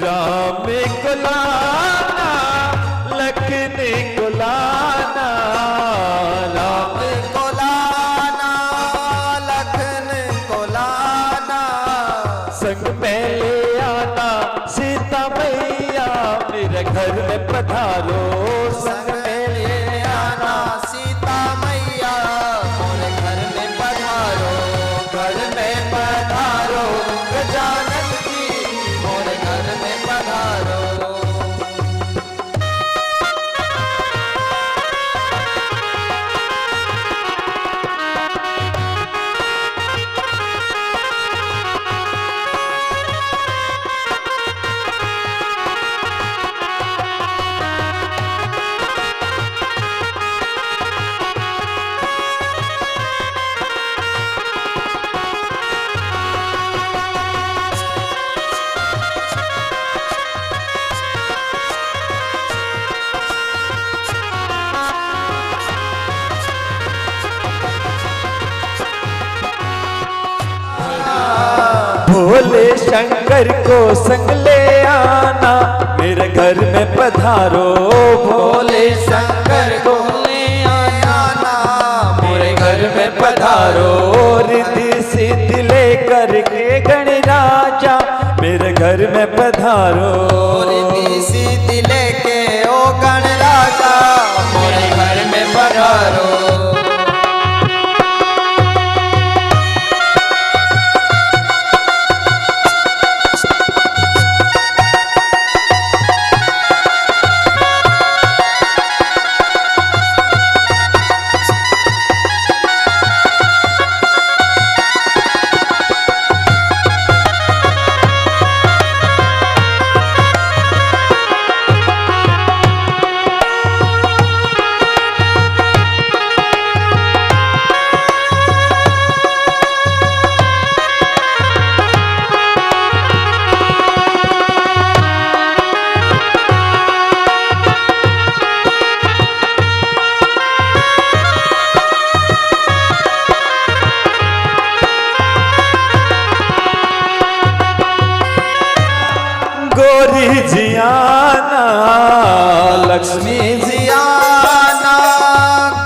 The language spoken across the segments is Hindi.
राम को लाना लखन को लाना, राम को लाना लखन को लाना, संग में ले आना सीता मैया मेरे घर में पधारो, संग में ले आना सीता मैया मोरे घर में पधारो, घर में पधारो गजानन जी मोरे घर में पधारो। भोले शंकर को संग ले आना मेरे घर में पधारो, भोले शंकर को ले आना मोरे घर में पधारो, रिद्धि सिद्धि लेकर के गणराजा मेरे घर में पधारो, रिद्धि सिद्धि लेके ओ गणराजा मोरे घर में पधारो। गोरी जियाना लक्ष्मी जियाना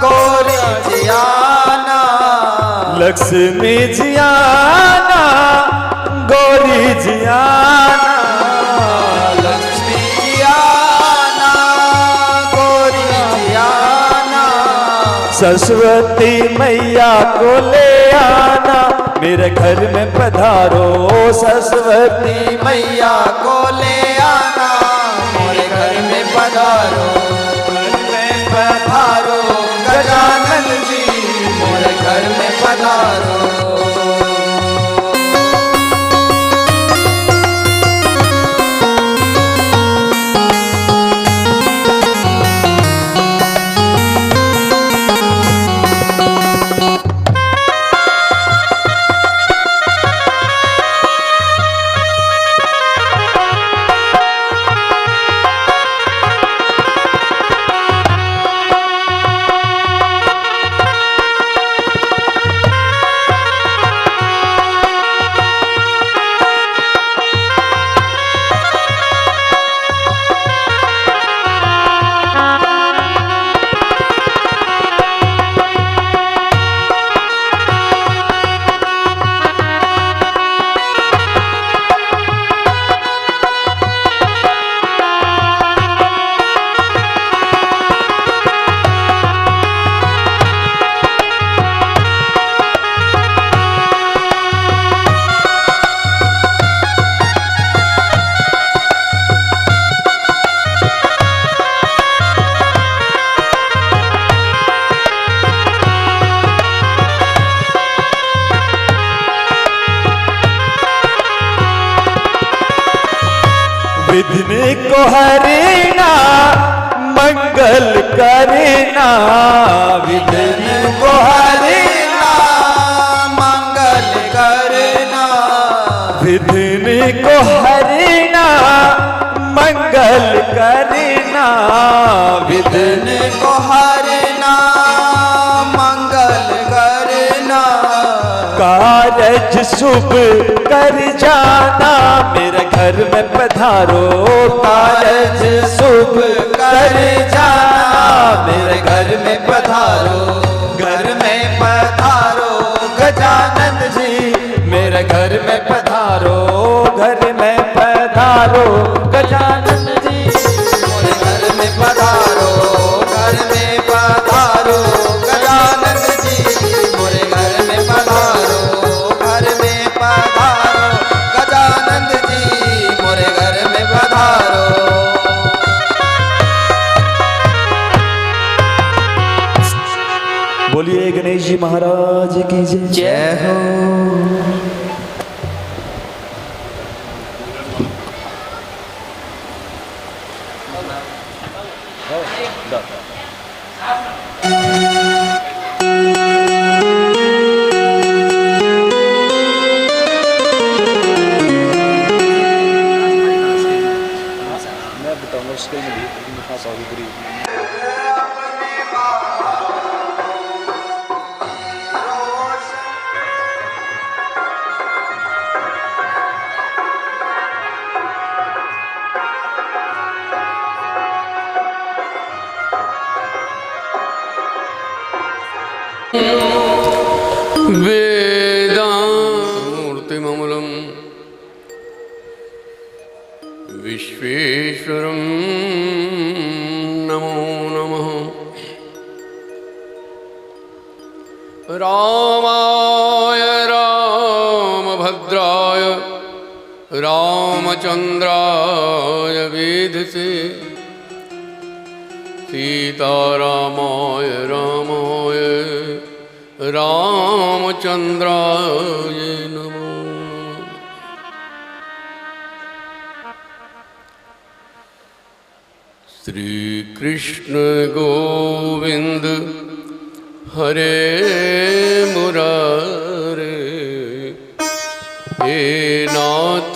गोरी जियाना, लक्ष्मी जियाना गोरी जियाना, लक्ष्मी जियाना गोरी जियाना, सरस्वती मैया को ले आना मेरे घर में पधारो, सरस्वती मैया को ले आना मोरे घर में पधारो, घर में पधारो गजानन जी मोरे घर में पधारो। विघ्न को हरना मंगल करना, विघ्न को हरना मंगल करना, विघ्न को हरना मंगल करना, विघ्न को हरना मंगल करना, कारज शुभ कर जाना मेरे घर घर में पधारो, कारज शुभ कर जाना। मेरे घर में पधारो, घर में पधारो गजानन जी। मेरे घर में पधारो, घर में पधारो गजानन जी। मेरे घर में पधारो, घर में पधारो गजानन जी। मेरे घर में पधारो, घर में पधारो गजानन जी। मेरे घर में पधारो। बोलिए गणेश जी महाराज की जय। जय हो। मैं बताऊंगा मुश्किल में भी वेदामूर्तिममूलं विश्वेश्वरं नमो नमः। रामाय रामभद्राय रामचन्द्राय वेधसे। सीतारामाय रामाय रामचन्द्राय नमो। श्री कृष्ण गोविंद हरे मुरारे। हे नाथ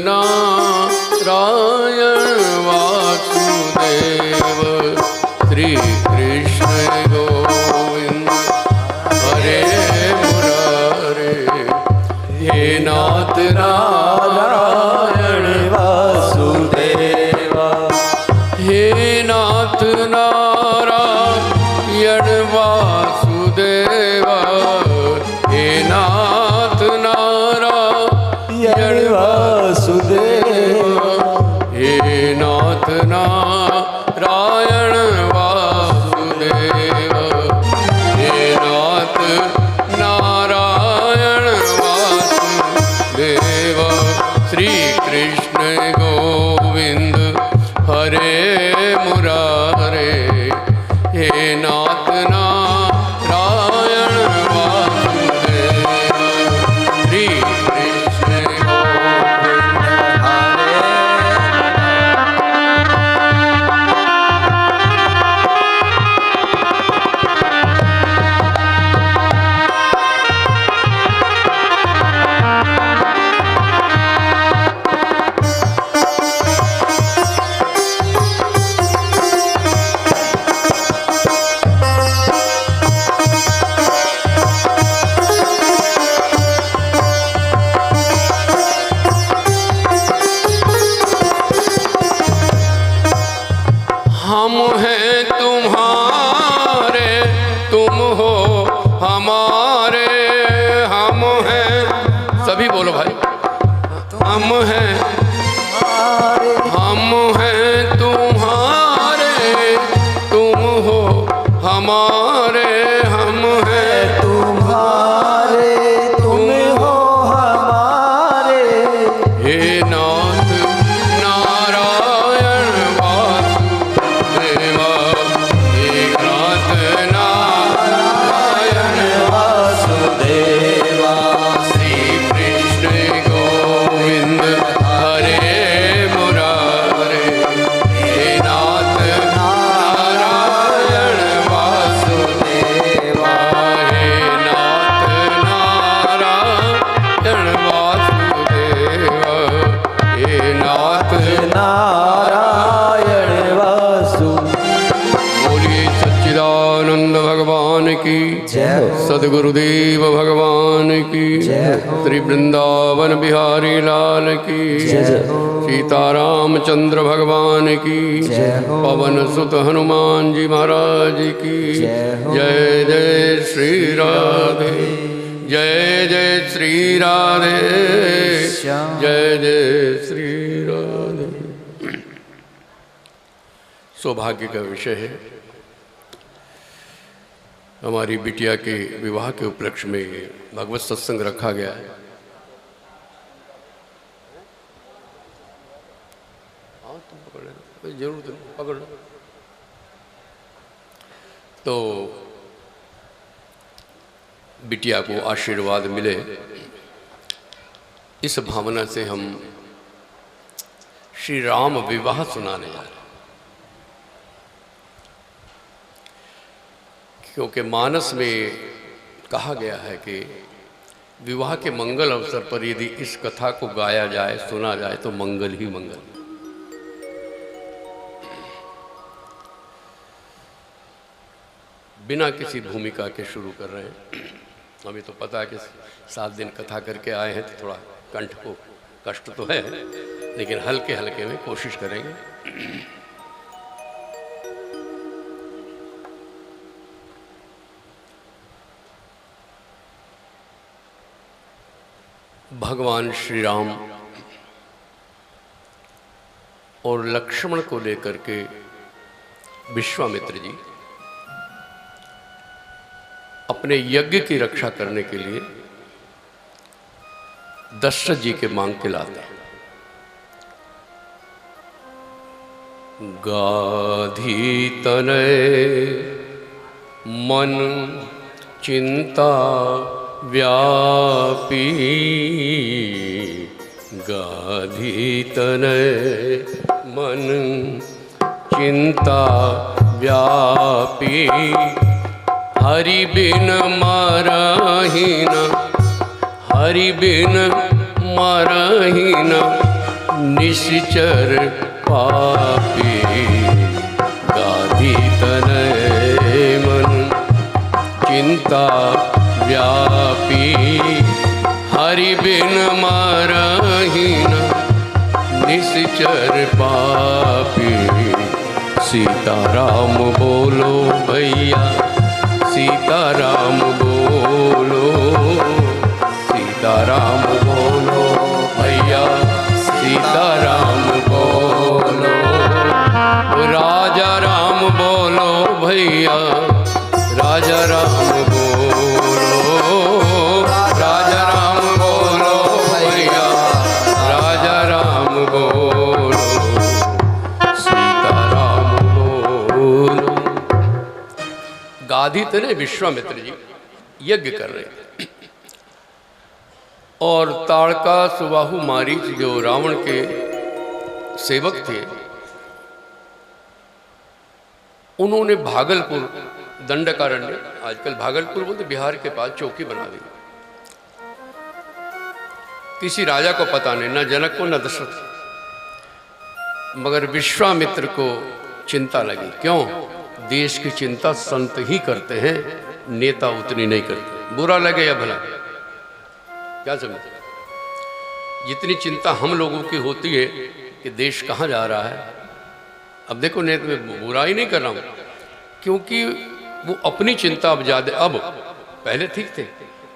नारायण वासुदेव। श्री कृष्ण गोविंद हरे मुरारे। हे नाथ नारायण वासुदेव। हे नाथ नारायण वासुदेव। हे नाथ नारायण वासुदेव। हे नाथ नारायण वासुदेव। हे नाथ नारायण वासुदेव। श्री कृष्ण गोविंद हरे मुरारे। हे नाथ नारायण वासुदेव। श्री कृष्ण गोविंद हरे। हम हैं तुम्हारे, तुम हो हमारे। हम हैं, सभी बोलो भाई। हम हैं तुम्हारे, तुम हो हमारे। हम हैं तुम्हारे, तुम हो हमारे। हे नाथ नारायण वासुदेव। हे नाथ नारायण वासुदेव। श्री कृष्ण गोविंद हरे मुरारे। हे नाथ नारायण वासुदेव। हे नाथ नारायण वासुदेव। हे नाथ नारायण वासु। बोलिए सच्चिदानंद भगवान की जय हो। सद्गुरुदेव भगवान की जय हो। श्री वृंदावन बिहारी लाल की जय हो। सीतारामचंद्र भगवान की जय हो। पवन सुत हनुमान जी महाराज की जय हो। जय जय श्री राधे जय जय श्री राधे श्याम। जय जय श्री राधे। सौभाग्य का विषय है, हमारी बिटिया के विवाह के उपलक्ष्य में भगवत सत्संग रखा गया है। जरूर पकड़ लो। तो बिटिया को आशीर्वाद मिले, इस भावना से हम श्री राम विवाह सुनाने जा रहे हैं। क्योंकि मानस में कहा गया है कि विवाह के मंगल अवसर पर यदि इस कथा को गाया जाए, सुना जाए तो मंगल ही मंगल। बिना किसी भूमिका के शुरू कर रहे हैं। हमें तो पता है कि 7 दिन कथा करके आए हैं तो थोड़ा कंठ को कष्ट तो है, लेकिन हल्के हल्के में कोशिश करेंगे। भगवान श्री राम और लक्ष्मण को लेकर के विश्वामित्र जी अपने यज्ञ की रक्षा करने के लिए दशरथ जी के मांग के लाते हैं। गाधी तनय मन चिंता व्यापी, गाधी तनय मन चिंता व्यापी, हरि बिन मरहि न, हरि बिन मरहि न, निश्चर पापी, गाधी तनय मन चिंता व्यापी, हरि बिन मरहि न, निश्चर पापी। सीताराम बोलो भैया, सीताराम बोलो, सीताराम बोलो भैया, सीताराम बोलो, राजा राम बोलो भैया, राजा राम बोलो, राजा राम बोलो भैया, राजा राम बोलो, सीताराम बोलो। गाधी तने विश्वामित्र जी यज्ञ कर रहे थे और ताड़का सुबाहु मारीच जो रावण के सेवक थे, उन्होंने भागलपुर दंडकारण्य, आजकल भागलपुर बोलते बिहार के पास, चौकी बना दी। किसी राजा को पता नहीं, न जनक को न दशरथ, मगर विश्वामित्र को चिंता लगी। क्यों? देश की चिंता संत ही करते हैं, नेता उतनी नहीं करते। बुरा लगे या भला, क्या समझते? जितनी चिंता हम लोगों की होती है कि देश कहाँ जा रहा है, अब देखो नेता में बुराई नहीं कर रहा हूँ, क्योंकि वो अपनी चिंता अब ज़्यादा, अब पहले ठीक थे,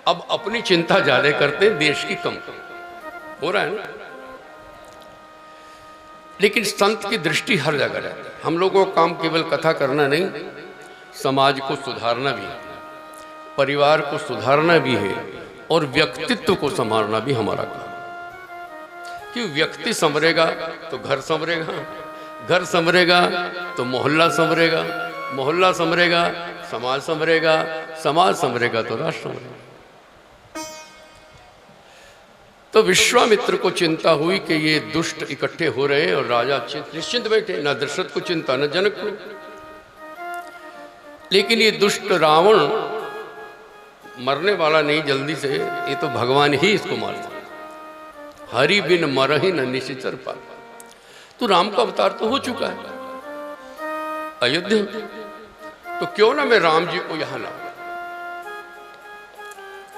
अब अपनी चिंता ज़्यादा करते हैं, देश की कम हो रहा है ना। लेकिन संत की दृष्टि हर जगह रहती है। हम लोगों का काम केवल कथा करना नहीं, समाज को सुधारना भी है, परिवार को सुधारना भी है, और व्यक्तित्व को संभालना भी हमारा काम। कि व्यक्ति संवरेगा तो घर संवरेगा, घर संवरेगा तो मोहल्ला संवरेगा, मोहल्ला संवरेगा समाज संवरेगा, समाज संवरेगा तो राष्ट्र संवरेगा। तो विश्वामित्र को चिंता हुई कि ये दुष्ट इकट्ठे हो रहे हैं और राजा निश्चिंत बैठे, न दशरथ को चिंता न जनक को। लेकिन ये दुष्ट रावण मरने वाला नहीं जल्दी से, ये तो भगवान ही इसको मारता। हरि बिन मरहि न निश्चर पाप। तो राम का अवतार तो हो चुका है अयोध्या, तो क्यों ना मैं राम जी को यहां लाऊं।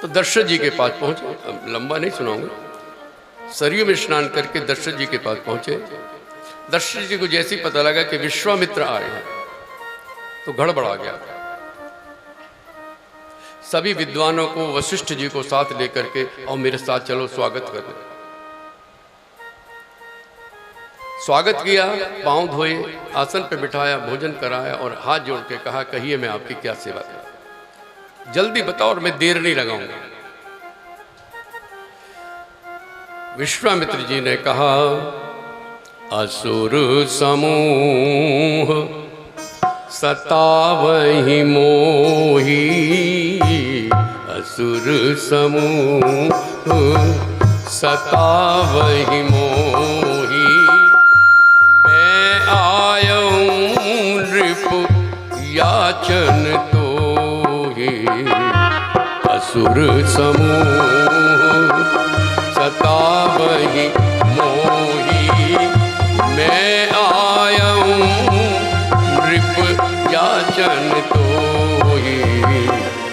तो तो दशरथ जी के पास पहुंचे। अब लंबा नहीं सुनाऊंगा। सरयू में स्नान करके दशरथ जी के पास पहुंचे। दशरथ जी को जैसे ही पता लगा कि विश्वामित्र आए हैं तो गड़बड़ा गया। सभी विद्वानों को, वशिष्ठ जी को साथ लेकर के और मेरे साथ चलो स्वागत करने। स्वागत किया, पांव धोए, आसन पे बिठाया, भोजन कराया और हाथ जोड़ के कहा, कहिए मैं आपकी क्या सेवा करूं, जल्दी बताओ और मैं देर नहीं लगाऊंगा। विश्वामित्र जी ने कहा, असुर समूह सतावहि मोही, असुर समूह सतावहि मोही, मैं आयऊं नृप याचन तोहि, असुर समूह सतावहि मोही, मैं आयऊं नृप याचन तोहि,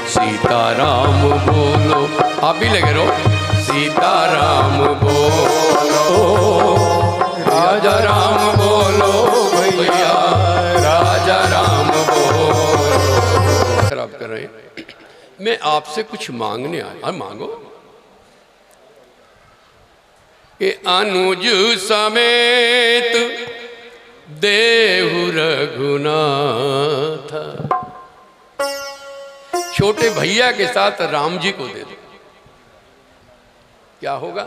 सीताराम बोलो, आप भी लगे रहो, सीताराम बोलो, राजा राम बोलो भैया, राजा राम बोलो। खराब कर रहे हैं। मैं आपसे कुछ मांगने आया। मांगो। कि अनुज समेत देहु रघुनाथ, छोटे भैया के साथ राम जी को दे दो। क्या होगा?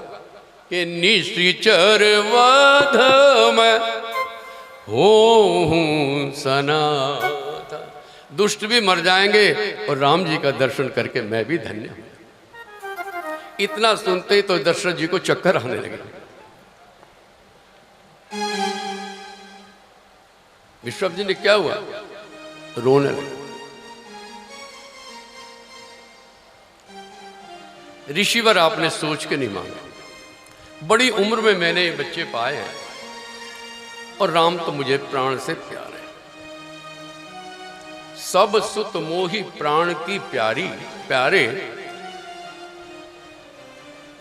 कि निश्चर वध में होऊं सनाथ, दुष्ट भी मर जाएंगे और राम जी का दर्शन करके मैं भी धन्य हूं। इतना सुनते तो दशरथ जी को चक्कर आने लगे। विश्वामित्र जी ने क्या हुआ? रोने लगे। ऋषिवर आपने सोच के नहीं मांगा। बड़ी उम्र में मैंने ये बच्चे पाए हैं और राम तो मुझे प्राण से प्यार है। सब सुत मोही प्राण की प्यारी, प्यारे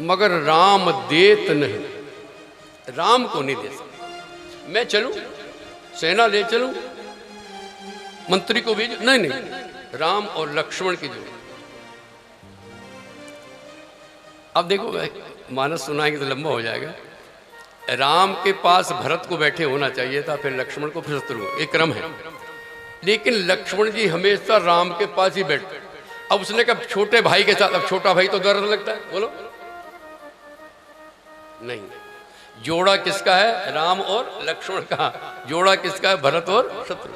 मगर राम देत नहीं, राम को नहीं दे सकता। मैं चलूं, सेना ले चलूं, मंत्री को भेज, नहीं नहीं, राम और लक्ष्मण की जोड़ी। अब देखो, मानस सुनाएंगे तो लंबा हो जाएगा। राम के पास भरत को बैठे होना चाहिए था, फिर लक्ष्मण को, फिर शत्रु, एक क्रम है। लेकिन लक्ष्मण जी हमेशा राम के पास ही बैठते। अब उसने कहा छोटे भाई के साथ, अब छोटा भाई तो दर्द लगता है, बोलो नहीं। जोड़ा किसका है? राम और लक्ष्मण का। जोड़ा किसका है? भरत और शत्रु।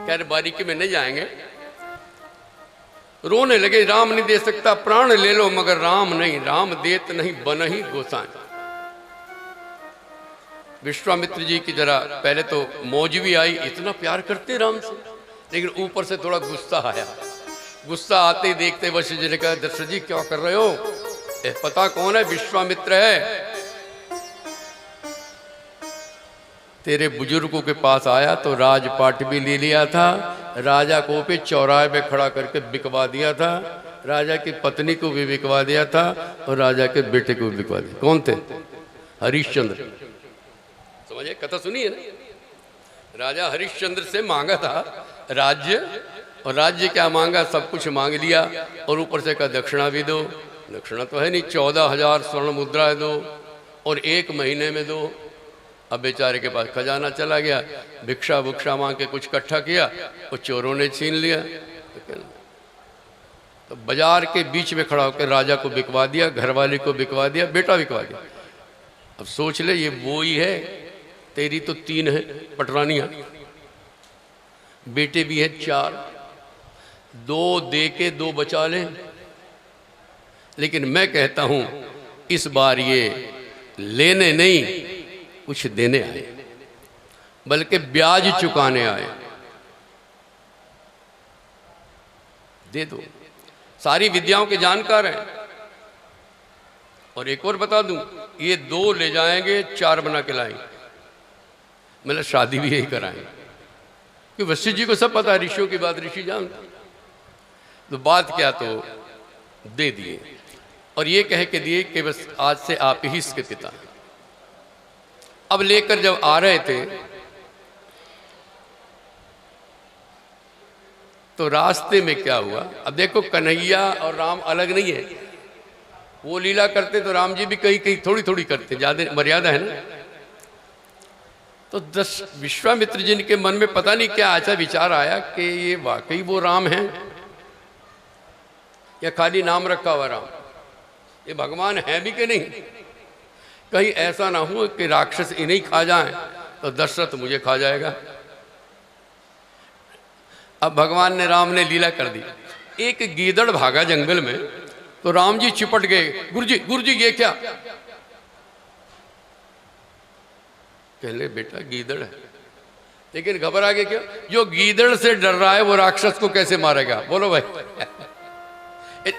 खैर बारीकी में नहीं जाएंगे। रोने लगे, राम नहीं दे सकता, प्राण ले लो मगर राम नहीं, राम देत नहीं बन ही गोसाई। विश्वामित्र जी की जरा पहले तो मौज भी आई, इतना प्यार करते राम से, लेकिन ऊपर से थोड़ा गुस्सा आया। गुस्सा आते ही देखते वशिष्ठ जी ने कहा, दशरथ जी क्या कर रहे हो? पता कौन है? विश्वामित्र है। तेरे बुजुर्गों के पास आया तो राजपाट भी ले लिया था, राजा को पे चौराहे पे खड़ा करके बिकवा दिया था, राजा की पत्नी को भी बिकवा दिया था और राजा के बेटे को भी बिकवा दिया। कौन थे? हरिश्चंद्र। समझे? कथा सुनी है ना? राजा हरिश्चंद्र से मांगा था राज्य, और राज्य क्या मांगा? सब कुछ मांग लिया और ऊपर से कहा दक्षिणा भी दो। दक्षिणा तो है नहीं, 14,000 स्वर्ण मुद्राएं दो और 1 महीने में दो। अब बेचारे के पास खजाना चला गया, भिक्षा भुक्षा मांग के कुछ इकट्ठा किया और चोरों ने छीन लिया। तो बाजार के बीच में खड़ा होकर राजा को बिकवा दिया, घरवाली को बिकवा दिया, बेटा बिकवा दिया। अब सोच ले, ये वो ही है, तेरी तो 3 है पटरानियां, बेटे भी है 4, 2 दे के 2 बचा ले। लेकिन मैं कहता हूं इस बार ये लेने नहीं, कुछ देने आए, बल्कि ब्याज चुकाने आए। दे दो। सारी विद्याओं के जानकार हैं। और एक और बता दूं, ये 2 ले जाएंगे, 4 बना के लाएंगे। मतलब शादी भी यही कराएंगे, क्योंकि वशिष्ठ जी को सब पता है, ऋषियों की बात ऋषि जानते। तो बात क्या, तो दे दिए और ये कह के दिए कि बस आज से आप ही इसके पिता हैं। अब लेकर जब आ रहे थे तो रास्ते में क्या हुआ। अब देखो कन्हैया और राम अलग नहीं है, वो लीला करते तो राम जी भी कहीं कहीं थोड़ी थोड़ी करते, ज्यादा मर्यादा है ना। तो विश्वामित्र जी के मन में पता नहीं क्या ऐसा विचार आया कि ये वाकई वो राम हैं या खाली नाम रखा हुआ राम, ये भगवान है भी कि नहीं। कहीं ऐसा ना हो कि राक्षस इन्हें खा जाएं तो दशरथ मुझे खा जाएगा। अब भगवान ने राम ने लीला कर दी, एक गीदड़ भागा जंगल में तो राम जी चिपट गए, गुरुजी ये क्या। कहले बेटा गीदड़ है, लेकिन घबरा के क्यों, जो गीदड़ से डर रहा है वो राक्षस को कैसे मारेगा। बोलो भाई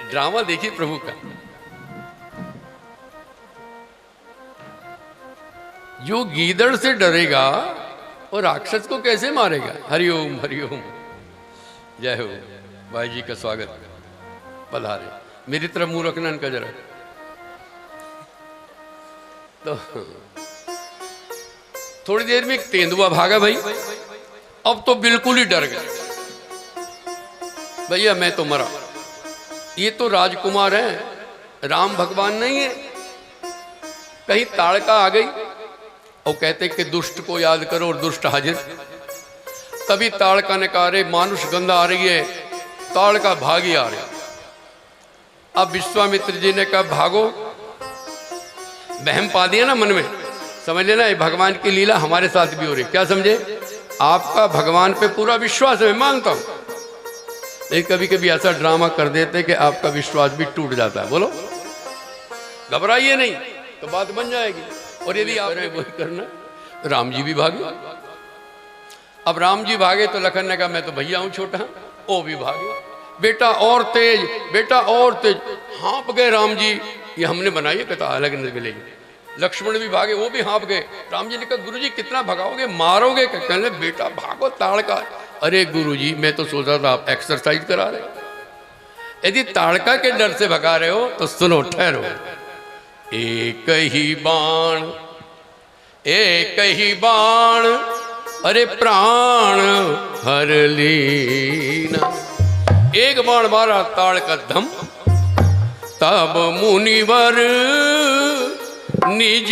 ड्रामा देखिए प्रभु का। जो गीदड़ से डरेगा वो राक्षस को कैसे मारेगा। हरिओम हरिओम, जय हो भाई जी का स्वागत, पधारे। मेरी तरफ मुंह रखना इनका जरा। तो थोड़ी देर में एक तेंदुआ भागा भाई, अब तो बिल्कुल ही डर गए, भैया मैं तो मरा। ये तो राजकुमार है, राम भगवान नहीं है। कहीं ताड़का आ गई और कहते कि दुष्ट को याद करो और दुष्ट हाजिर। तभी ताड़का ने कहा, अरे मानुष गंधा आ रही है, ताड़का भागी आ रही। अब विश्वामित्र जी ने कहा भागो, बहम पा दिया ना मन में, समझ लेना ये भगवान की लीला हमारे साथ भी हो रही। क्या समझे, आपका भगवान पे पूरा विश्वास है, मैं मानता हूं, लेकिन कभी कभी ऐसा ड्रामा कर देते कि आपका विश्वास भी टूट जाता है। बोलो घबराइए नहीं तो बात बन जाएगी। और यदि आप वही करना, राम जी भी भागे। अब राम जी भागे तो लखन ने कहा मैं तो भैया हूं छोटा, वो भी भागे। बेटा और तेज, बेटा और तेज, हाँप गए राम जी, ये हमने बनाई है कथा, अलग नहीं मिलेगी। लक्ष्मण भी भागे, वो भी हाँप गए। राम जी ने कहा गुरुजी कितना भगाओगे, मारोगे? कहने बेटा भागो ताड़का। अरे गुरुजी मैं तो सोचा था आप एक्सरसाइज करा रहे। यदि ताड़का के डर से भगा रहे हो तो सुनो, ठहरो। एक ही बाण, एक ही बाण, अरे प्राण हर लीना। एक बाण मारा ताड़का धम, तब मुनिवर निज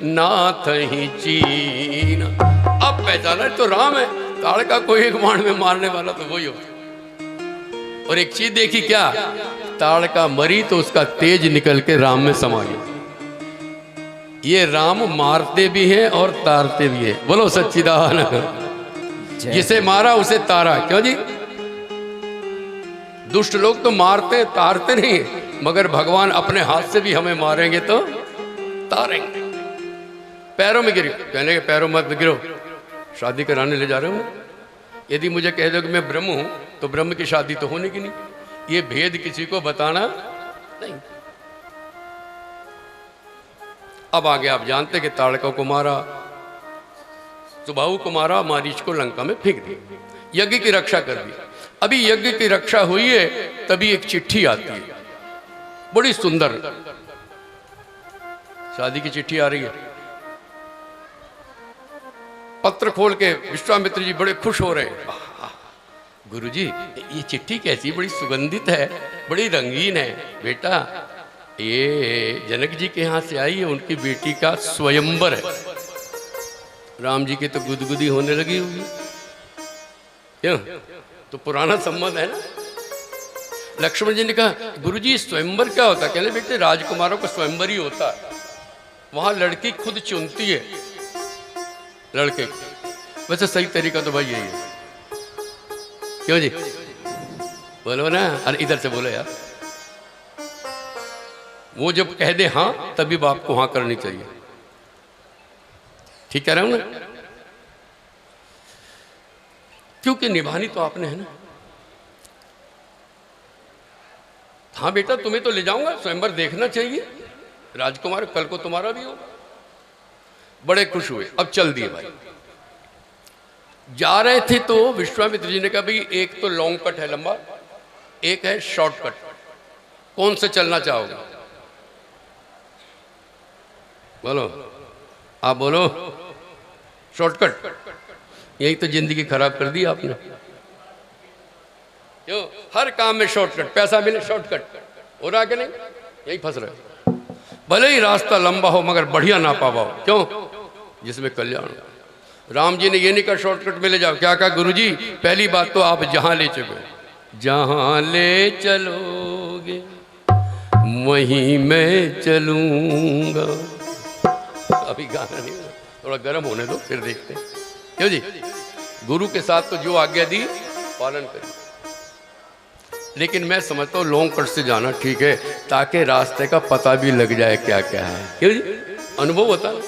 नाथ ही चीना। अब पहचाना तो राम है, ताड़का को एक बाण में मारने वाला तो वही हो। और एक चीज देखी क्या, ताड़का मरी तो उसका तेज निकल के राम में समा गया। ये राम मारते भी हैं और तारते भी हैं। बोलो सच्चिदानंद। जिसे मारा उसे तारा। क्यों जी, दुष्ट लोग तो मारते तारते नहीं, मगर भगवान अपने हाथ से भी हमें मारेंगे तो तारेंगे। पैरों में गिरो, कहने के पैरों मत गिरो, शादी कराने ले जा रहे हूँ। यदि मुझे कह दो कि मैं ब्रह्म हूं तो ब्रह्म की शादी तो होने की नहीं। ये भेद किसी को बताना नहीं। अब आगे आप जानते कि ताड़का को मारा, सुबाहु को मारा, मारीच को लंका में फेंक दिया, यज्ञ की रक्षा कर दी। अभी यज्ञ की रक्षा हुई है तभी एक चिट्ठी आती है, बड़ी सुंदर शादी की चिट्ठी आ रही है। पत्र खोल के विश्वामित्र जी बड़े खुश हो रहे हैं। गुरुजी ये चिट्ठी कैसी, बड़ी सुगंधित है, बड़ी रंगीन है। बेटा ये जनक जी के यहाँ से आई है, उनकी बेटी का स्वयंवर है। राम जी की तो गुदगुदी होने लगी होगी, क्यों, तो पुराना संबंध है ना। लक्ष्मण जी ने कहा गुरुजी स्वयंवर क्या होता है? कहले बेटे राजकुमारों का स्वयंवर ही होता है, वहां लड़की खुद चुनती है लड़के को। वैसे सही तरीका तो भाई यही है, क्यों जी, बोलो ना। अरे इधर से बोलो यार। वो जब कह दे हाँ तभी बाप को हाँ करनी चाहिए। ठीक कह रहा हूं ना, क्योंकि निभानी तो आपने है ना। हाँ बेटा तुम्हें तो ले जाऊंगा, स्वयंवर देखना चाहिए, राजकुमार कल को तुम्हारा भी हो। बड़े खुश हुए। अब चल दिए भाई। जा रहे थे तो विश्वामित्र जी ने कहा भाई एक तो लॉन्ग कट है लंबा, एक है शॉर्ट कट। कौन से चलना चाहोगे? बोलो, आप बोलो। शॉर्टकट, यही तो जिंदगी खराब कर दी आपने। क्यों? हर काम में शॉर्टकट, पैसा मिले शॉर्टकट, हो रहा कि नहीं? यही फंस रहे। भले ही रास्ता लंबा हो मगर बढ़िया ना पावा हो। क्यों? जिसमें कल्याण हो। राम जी ने ये नहीं कहा शॉर्टकट में ले जाओ। क्या कहा गुरुजी? पहली बात तो आप जहां ले चलो, जहां ले चलोगे वहीं मैं चलूंगा। अभी गाना नहीं, थोड़ा गर्म होने दो फिर देखते हैं। क्यों जी? गुरु के साथ तो जो आज्ञा दी पालन करिए, लेकिन मैं समझता हूँ लॉन्ग कट से जाना ठीक है, ताकि रास्ते का पता भी लग जाए क्या क्या है। क्यों जी? अनुभव होता है।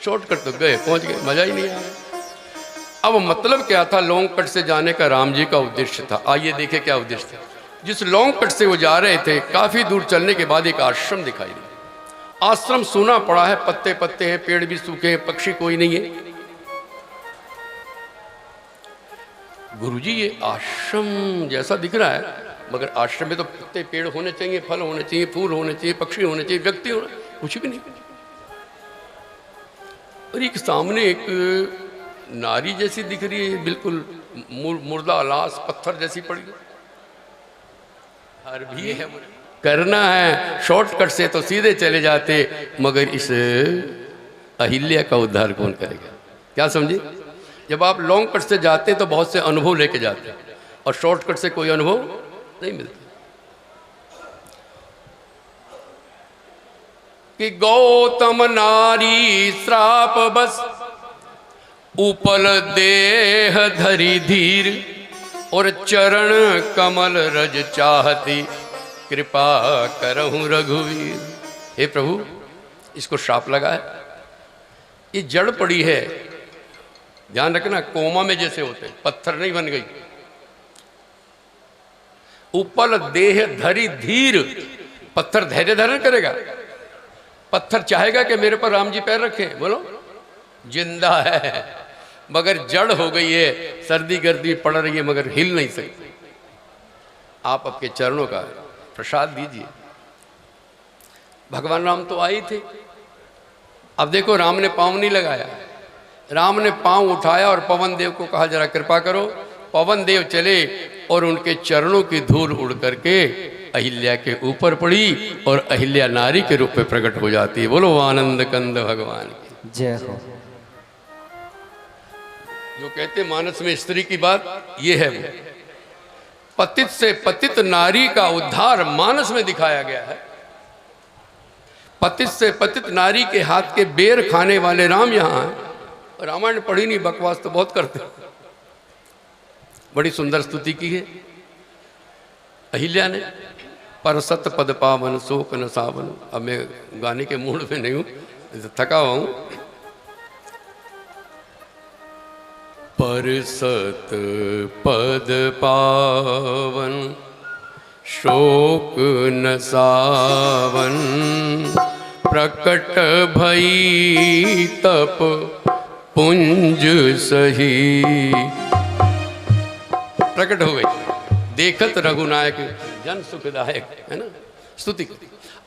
शॉर्टकट तो गए, पहुंच गए, मजा ही नहीं आया। अब मतलब क्या था लॉन्ग कट से जाने का? राम जी का उद्देश्य था। आइए देखें क्या उद्देश्य था। जिस लॉन्ग कट से वो जा रहे थे, काफी दूर चलने के बाद एक आश्रम दिखाई दिया। आश्रम सूना पड़ा है, पत्ते पत्ते हैं, पेड़ भी सूखे हैं, पक्षी कोई नहीं है। गुरुजी ये आश्रम जैसा दिख रहा है, मगर आश्रम में तो पत्ते पेड़ होने चाहिए, फल होने चाहिए, फूल होने चाहिए, पक्षी होने चाहिए, व्यक्ति होना, कुछ भी नहीं। और एक सामने एक नारी जैसी दिख रही है, बिल्कुल मुर्दा लाश पत्थर जैसी पड़ी। हर भी है करना है शॉर्टकट से तो सीधे चले जाते, मगर इस अहिल्या का उद्धार कौन करेगा? क्या समझे? जब आप लॉन्ग कट से जाते तो बहुत से अनुभव लेके जाते, और शॉर्टकट से कोई अनुभव नहीं मिलता। कि गौतम नारी श्राप बस उपल देह धरी धीर, और चरण कमल रज चाहती कृपा करहूं रघुवीर। हे प्रभु, इसको श्राप लगा है, ये जड़ पड़ी है। ध्यान रखना, कोमा में जैसे होते, पत्थर नहीं बन गई। उपल देह धरी धीर, पत्थर धैर्य धारण करेगा? पत्थर चाहेगा कि मेरे पर राम जी पैर रखे? बोलो, जिंदा है मगर जड़ हो गई है, सर्दी गर्दी पड़ रही है मगर हिल नहीं सकती। आप आपके चरणों का प्रसाद दीजिए। भगवान राम तो आए थे, अब देखो राम ने पांव नहीं लगाया, राम ने पांव उठाया और पवन देव को कहा जरा कृपा करो। पवन देव चले और उनके चरणों की धूल उड़ करके अहिल्या के ऊपर पड़ी, और अहिल्या नारी के रूप में प्रकट हो जाती है। बोलो आनंद कंद भगवान की जय हो। जो कहते मानस में स्त्री की बात ये है, वो पतित से पतित नारी का उद्धार मानस में दिखाया गया है। पतित से पतित नारी के हाथ के बेर खाने वाले राम यहाँ हैं। रामायण पढ़ी नहीं, बकवास तो बहुत करते। बड़ी सुंदर स्तुति की है अहिल्या ने। पर सत पद पावन शोक न सावन। अब मैं गाने के मूड में नहीं हूं, थका हुआ हूं। पर सत पद पावन शोक न सावन, प्रकट भई तप पुंज सही। प्रकट हो गई, देखत रघुनायक जन सुखदायक, है ना स्तुति।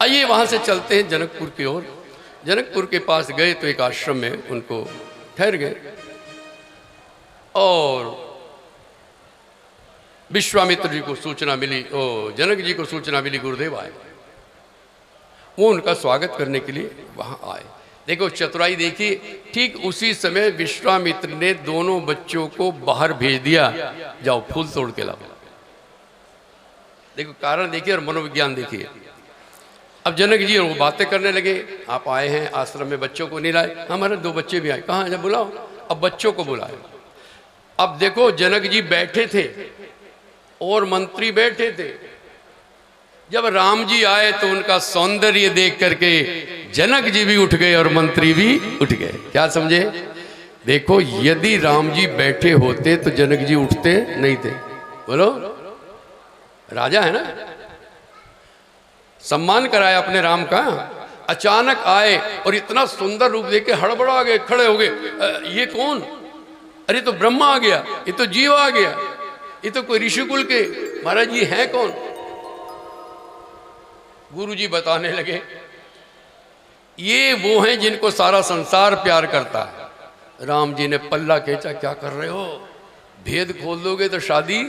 आइए वहां से चलते हैं जनकपुर की ओर। जनकपुर के पास गए तो एक आश्रम में उनको ठहर गए, और विश्वामित्र जी को सूचना मिली, जनक जी को सूचना मिली गुरुदेव आए। वो उनका स्वागत करने के लिए वहां आए। देखो चतुराई देखिए, ठीक उसी समय विश्वामित्र ने दोनों बच्चों को बाहर भेज दिया, जाओ फूल तोड़ के लाओ। देखो कारण देखिए और मनोविज्ञान देखिए। अब जनक जी वो बातें करने लगे, आप आए हैं आश्रम में, बच्चों को नहीं लाए? हमारे 2 बच्चे भी आए। कहाँ? जब बुलाओ। अब बच्चों को बुलाए। अब देखो जनक जी बैठे थे और मंत्री बैठे थे। जब राम जी आए तो उनका सौंदर्य देख करके जनक जी भी उठ गए और मंत्री भी उठ गए। क्या समझे? देखो यदि राम जी बैठे होते तो जनक जी उठते नहीं थे। बोलो, राजा है ना, सम्मान कराया अपने राम का। अचानक आए और इतना सुंदर रूप देख के हड़बड़ा गए, खड़े हो गए। ये कौन? अरे तो ब्रह्मा आ गया, ये तो जीव आ गया, ये तो कोई ऋषिकुल के महाराज जी हैं कौन? गुरुजी बताने लगे, ये वो हैं जिनको सारा संसार प्यार करता है। राम जी ने पल्ला खींचा, क्या कर रहे हो, भेद खोल दोगे तो शादी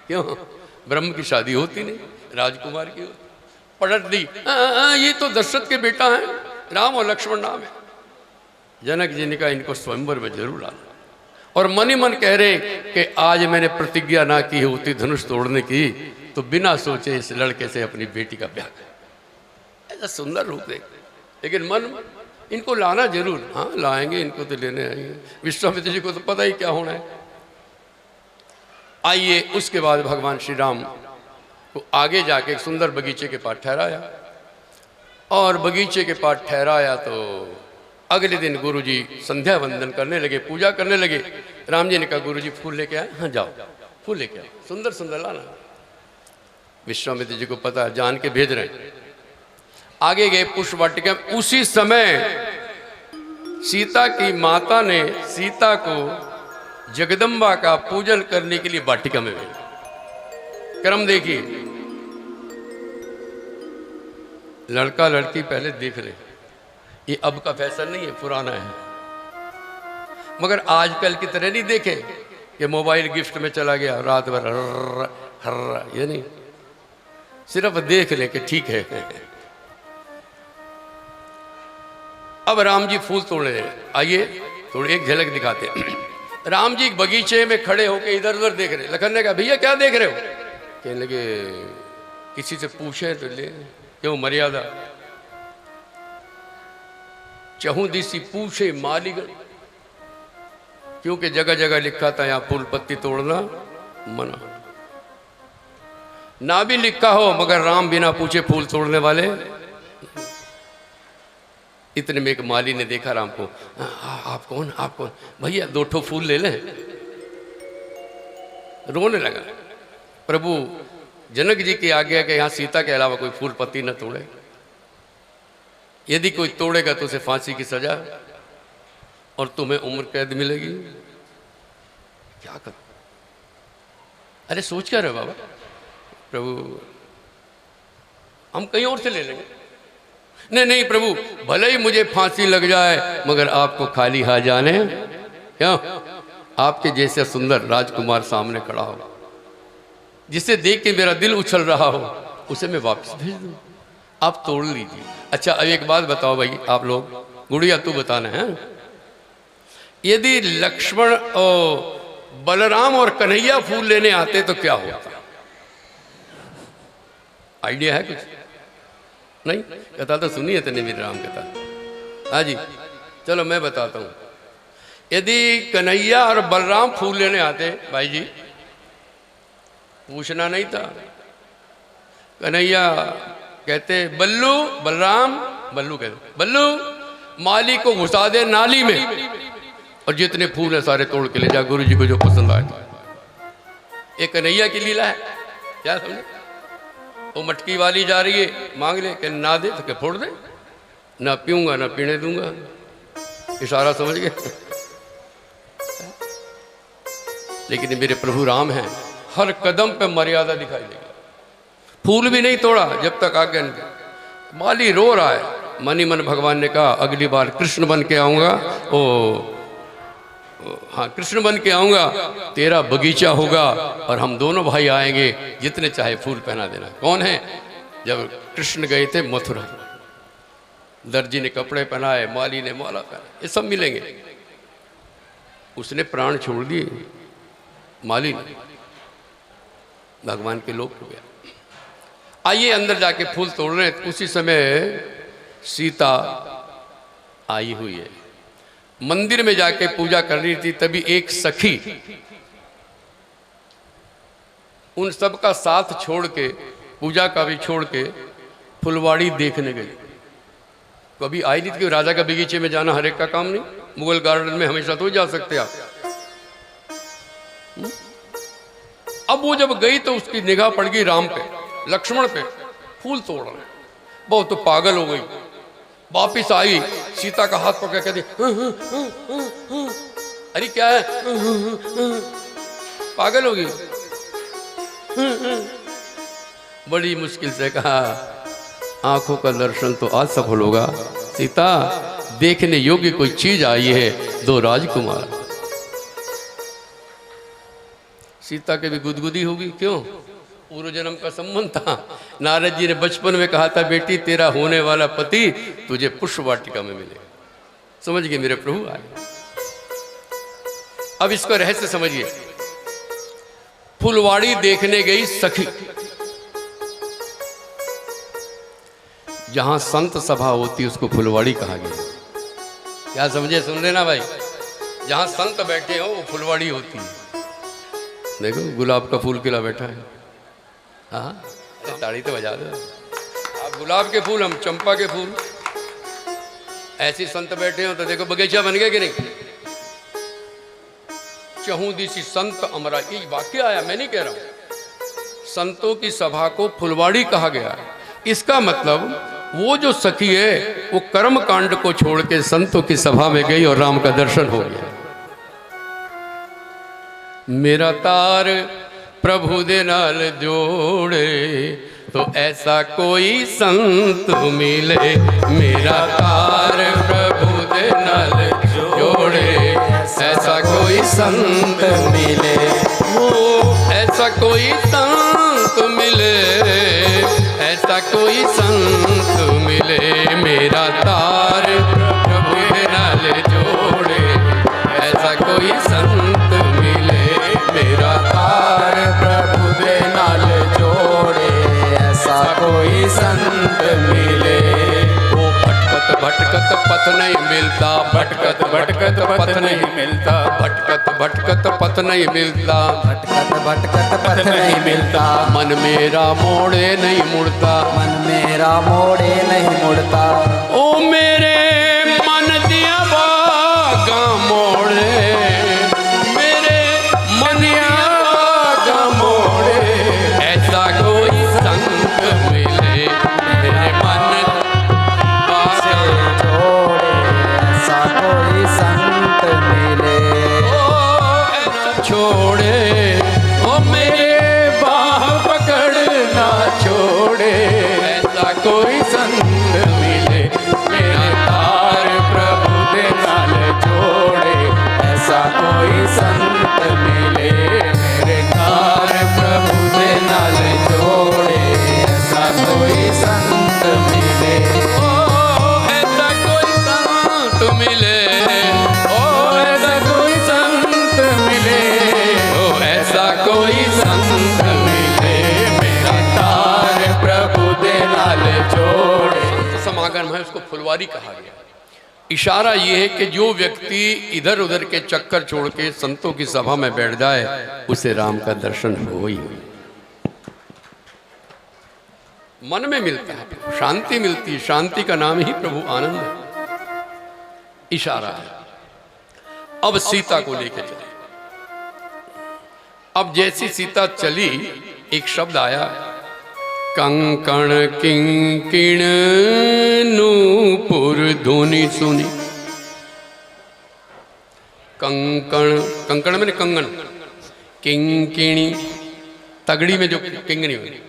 क्यों, ब्रह्म की शादी होती नहीं, राजकुमार की होती। पलट दी, ये तो दशरथ के बेटा है, राम और लक्ष्मण नाम है। जनक जी ने कहा इनको स्वयंवर में जरूर लाना, और मन ही मन कह रहे कि आज मैंने प्रतिज्ञा ना की होती धनुष तोड़ने की तो बिना सोचे इस लड़के से अपनी बेटी का ब्याह कर। ऐसा सुंदर रूप देख, लेकिन मन इनको लाना जरूर, हाँ लाएंगे, इनको तो लेने आएंगे। विश्वामित्र जी को तो पता ही क्या होना है। आइए उसके बाद भगवान श्री राम को आगे जाके एक सुंदर बगीचे के पास ठहराया, और बगीचे के पास ठहराया तो अगले दिन गुरुजी संध्या वंदन करने लगे, पूजा करने लगे। राम जी ने कहा गुरुजी फूल लेके आए, हाँ जाओ फूल लेके आओ, सुंदर सुंदर लाना। विश्वामित्र जी को पता है, जान के भेज रहे हैं। आगे गए पुष्प वाटिका। उसी समय सीता की माता ने सीता को जगदम्बा का पूजन करने के लिए वाटिका में भेजा। क्रम देखिए, लड़का लड़की पहले देख ले, ये अब का फैशन नहीं है, पुराना है। मगर आजकल की तरह नहीं देखे कि मोबाइल गिफ्ट में चला गया, रात भर हर ये नहीं, सिर्फ देख ले कि ठीक है। अब राम जी फूल तोड़े हैं, आइए थोड़ी एक झलक दिखाते हैं। राम जी बगीचे में खड़े होकर इधर उधर देख रहे। लखन ने कहा भैया क्या देख रहे हो? कहने लगे किसी से पूछे तो ले, क्यों मर्यादा। चहु दिसी पूछे मालीगण, क्योंकि जगह जगह लिखा था यहाँ फूल पत्ती तोड़ना मना। ना भी लिखा हो मगर राम बिना पूछे फूल तोड़ने वाले। इतने में एक माली ने देखा राम को, आप कौन, आप कौन? भैया दो ठो फूल ले लें। रोने लगा। प्रभु जनक जी की आज्ञा के यहाँ सीता के अलावा कोई फूल पत्ती न तोड़े, यदि कोई तोड़ेगा तो उसे फांसी की सजा और तुम्हें उम्र कैद मिलेगी। क्या कर, अरे सोच क्या रहे बाबा? प्रभु हम कहीं और से ले लेंगे। नहीं नहीं प्रभु, भले ही मुझे फांसी लग जाए मगर आपको खाली हाथ जाने, क्यों? आपके जैसे सुंदर राजकुमार सामने खड़ा हो, जिसे देख के मेरा दिल उछल रहा हो, उसे मैं वापस भेज दूं, आप तोड़ लीजिए। अच्छा अब एक बात बताओ भाई, आप लोग, गुड़िया तू बताना है, यदि लक्ष्मण और बलराम और कन्हैया फूल लेने आते तो क्या होता? आइडिया है कुछ? नहीं? कथा तो सुनी है तेने मेरी राम कथा। हाँ जी, चलो मैं बताता हूँ। यदि कन्हैया और बलराम फूल लेने आते, भाई जी पूछना नहीं था। कन्हैया कहते बल्लू, बलराम, बल्लू कहते बल्लू माली को घुसा दे नाली में, और जितने फूल है सारे तोड़ के ले जा, गुरु जी को जो पसंद आए। एक कन्हैया की लीला है, क्या समझे? वो मटकी वाली जा रही है, मांग ले, कि ना दे तो क्या फोड़ दे, ना पीऊंगा ना पीने दूंगा। इशारा समझ गए? लेकिन मेरे प्रभु राम हैं, हर कदम पे मर्यादा दिखाई देगी। फूल भी नहीं तोड़ा जब तक आज्ञा नहीं। माली रो रहा है, मन ही मन भगवान ने कहा अगली बार कृष्ण बन के आऊंगा, हाँ कृष्ण बन के आऊंगा, तेरा बगीचा होगा और हम दोनों भाई आएंगे, जितने चाहे फूल पहना देना। कौन है? जब कृष्ण गए थे मथुरा, दर्जी ने कपड़े पहनाए, माली ने माला पहना, ये सब मिलेंगे। उसने प्राण छोड़ दिए, माली ने, भगवान के लोक हो गया। आइए अंदर जाके फूल तोड़ रहे हैं। उसी समय सीता आई हुई है, मंदिर में जाके पूजा कर रही थी। तभी एक सखी उन सब का साथ छोड़ के, पूजा का भी छोड़ के, फुलवाड़ी देखने गई। कभी आई नहीं थी। राजा का बगीचे में जाना हर एक का काम नहीं, मुगल गार्डन में हमेशा तो जा सकते आप। अब वो जब गई तो उसकी निगाह पड़ गई राम पे, लक्ष्मण पे, फूल तोड़ रहे। बहुत तो पागल हो गई। वापिस आई, सीता का हाथ पकड़ कहती अरे क्या है? पागल हो गई। बड़ी मुश्किल से कहा आंखों का दर्शन तो आज सफल होगा। सीता, देखने योग्य कोई चीज आई है, दो राजकुमार। सीता के भी गुदगुदी होगी, क्यों? पूर्व जन्म का संबंध था। नारद जी ने बचपन में कहा था, बेटी तेरा होने वाला पति तुझे पुष्प वाटिका में मिलेगा। समझ गए मेरे प्रभु आए। अब इसका रहस्य समझिए। फुलवाड़ी देखने गई सखी। जहां संत सभा होती उसको फुलवाड़ी कहा गया। क्या समझे? सुन लेना भाई, जहां संत बैठे हो वो फुलवाड़ी होती है। देखो गुलाब का फूल खिला बैठा है। हाँ, ताड़ी तो बजा दो आप। गुलाब के फूल, हम चंपा के फूल। ऐसे संत बैठे हो तो देखो बगीचा बन गया कि नहीं। चहु दिशि संत अमरा, ये वाक्य आया, मैं नहीं कह रहा हूं। संतों की सभा को फुलवाड़ी कहा गया। इसका मतलब वो जो सखी है वो कर्म कांड को छोड़ के संतों की सभा में गई और राम का दर्शन हो गया। मेरा तार प्रभु दे नाल जोड़े तो ऐसा कोई संत मिले। मेरा तार प्रभु दे नाल जोड़े ऐसा कोई संत मिले। वो ऐसा कोई संत मिले, ऐसा कोई संत मिले। मेरा तार प्रभु दे नाल जोड़े ऐसा कोई संत मिले। मेरा तार प्रभु दे नाल जोड़े ऐसा कोई संत मिले। वो भटकत भटकत पथ नहीं मिलता, भटकत भटकत पथ नहीं मिलता, भटकत भटकत पथ नहीं मिलता, भटकत भटकत पथ नहीं मिलता। मन मेरा मोड़े नहीं मुड़ता, मन मेरा मोड़े नहीं मुड़ता। ओ मेरे मन दिया बागा मोड़े, मेरे मन दिया बागा मोड़े ऐसा कोई संत मिले। मेरे मन से जोड़े ऐसा कोई संत मिले। छोड़े ओ मेरे बाह पकड़ना छोड़े ऐसा कोई संत मिले। मेरे तार प्रभु दे नाल जोड़े ऐसा कोई संत मिले। मेरे तार प्रभु दे नाल जोड़े ऐसा कोई संत मिले। ओ ऐसा कोई संत मिले, ओ ऐसा कोई संत मिले, ओ ऐसा कोई संत मिले। मेरा तार प्रभु दे नाल जोड़े। समागम है, उसको फुलवारी कहा गया। इशारा ये है कि जो व्यक्ति इधर उधर के चक्कर छोड़ के संतों की सभा में बैठ जाए उसे राम का दर्शन हो ही हो। मन में मिलता है, शांति मिलती है। शांति का नाम ही प्रभु आनंद है। इशारा है। अब सीता को लेके चले। अब जैसी सीता चली एक शब्द आया, कंकण किंकिण नूपुर धुनि सुनी। कंकण, कंकण में कंगन, किंकिणी तगड़ी में जो किंगनी हुई,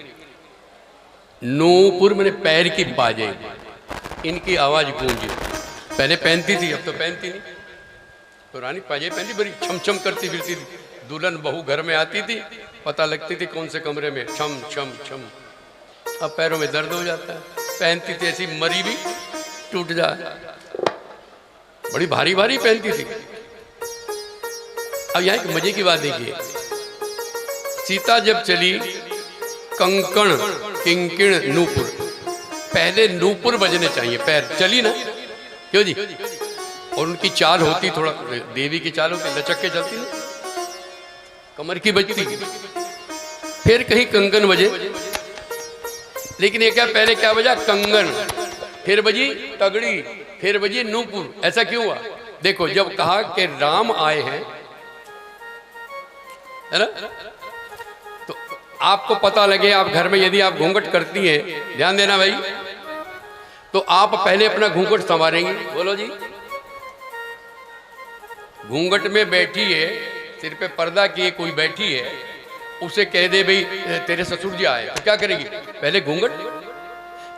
नूपुर मैंने पैर की बाजे, इनकी आवाज गूंजी। पहले पहनती थी, अब तो पहनती नहीं। पुरानी पाजे पहनती, बड़ी छम करती फिरती थी। दुल्हन बहू घर में आती थी, पता लगती थी कौन से कमरे में, छम छम छम। अब पैरों में दर्द हो जाता है। पहनती थी ऐसी मरी भी टूट जाए, बड़ी भारी भारी पहनती थी। अब यहाँ एक मजे की बात देखिए, सीता जब चली, कंकण किंकिण नूपुर, पहले नूपुर बजने चाहिए, पैर चली ना, क्यों जी? और उनकी चाल होती थोड़ा देवी की चाल होती, लचक के चलती ना, कमर की बजती। फिर कहीं कंगन बजे, लेकिन ये क्या, पहले क्या बजा? कंगन, फिर बजी तगड़ी, फिर बजी नूपुर। ऐसा क्यों हुआ? देखो, जब कहा कि राम आए हैं, है ना, तो आपको पता लगे, आप घर में यदि आप घूंघट करती हैं, ध्यान देना भाई, तो आप पहले अपना घूंघट संवारेंगी। बोलो जी। घूंघट में बैठी है, सिर पे पर्दा किए कोई बैठी है, उसे कह दे भाई तेरे ससुर जी आए, तो क्या करेगी? पहले घूंघट,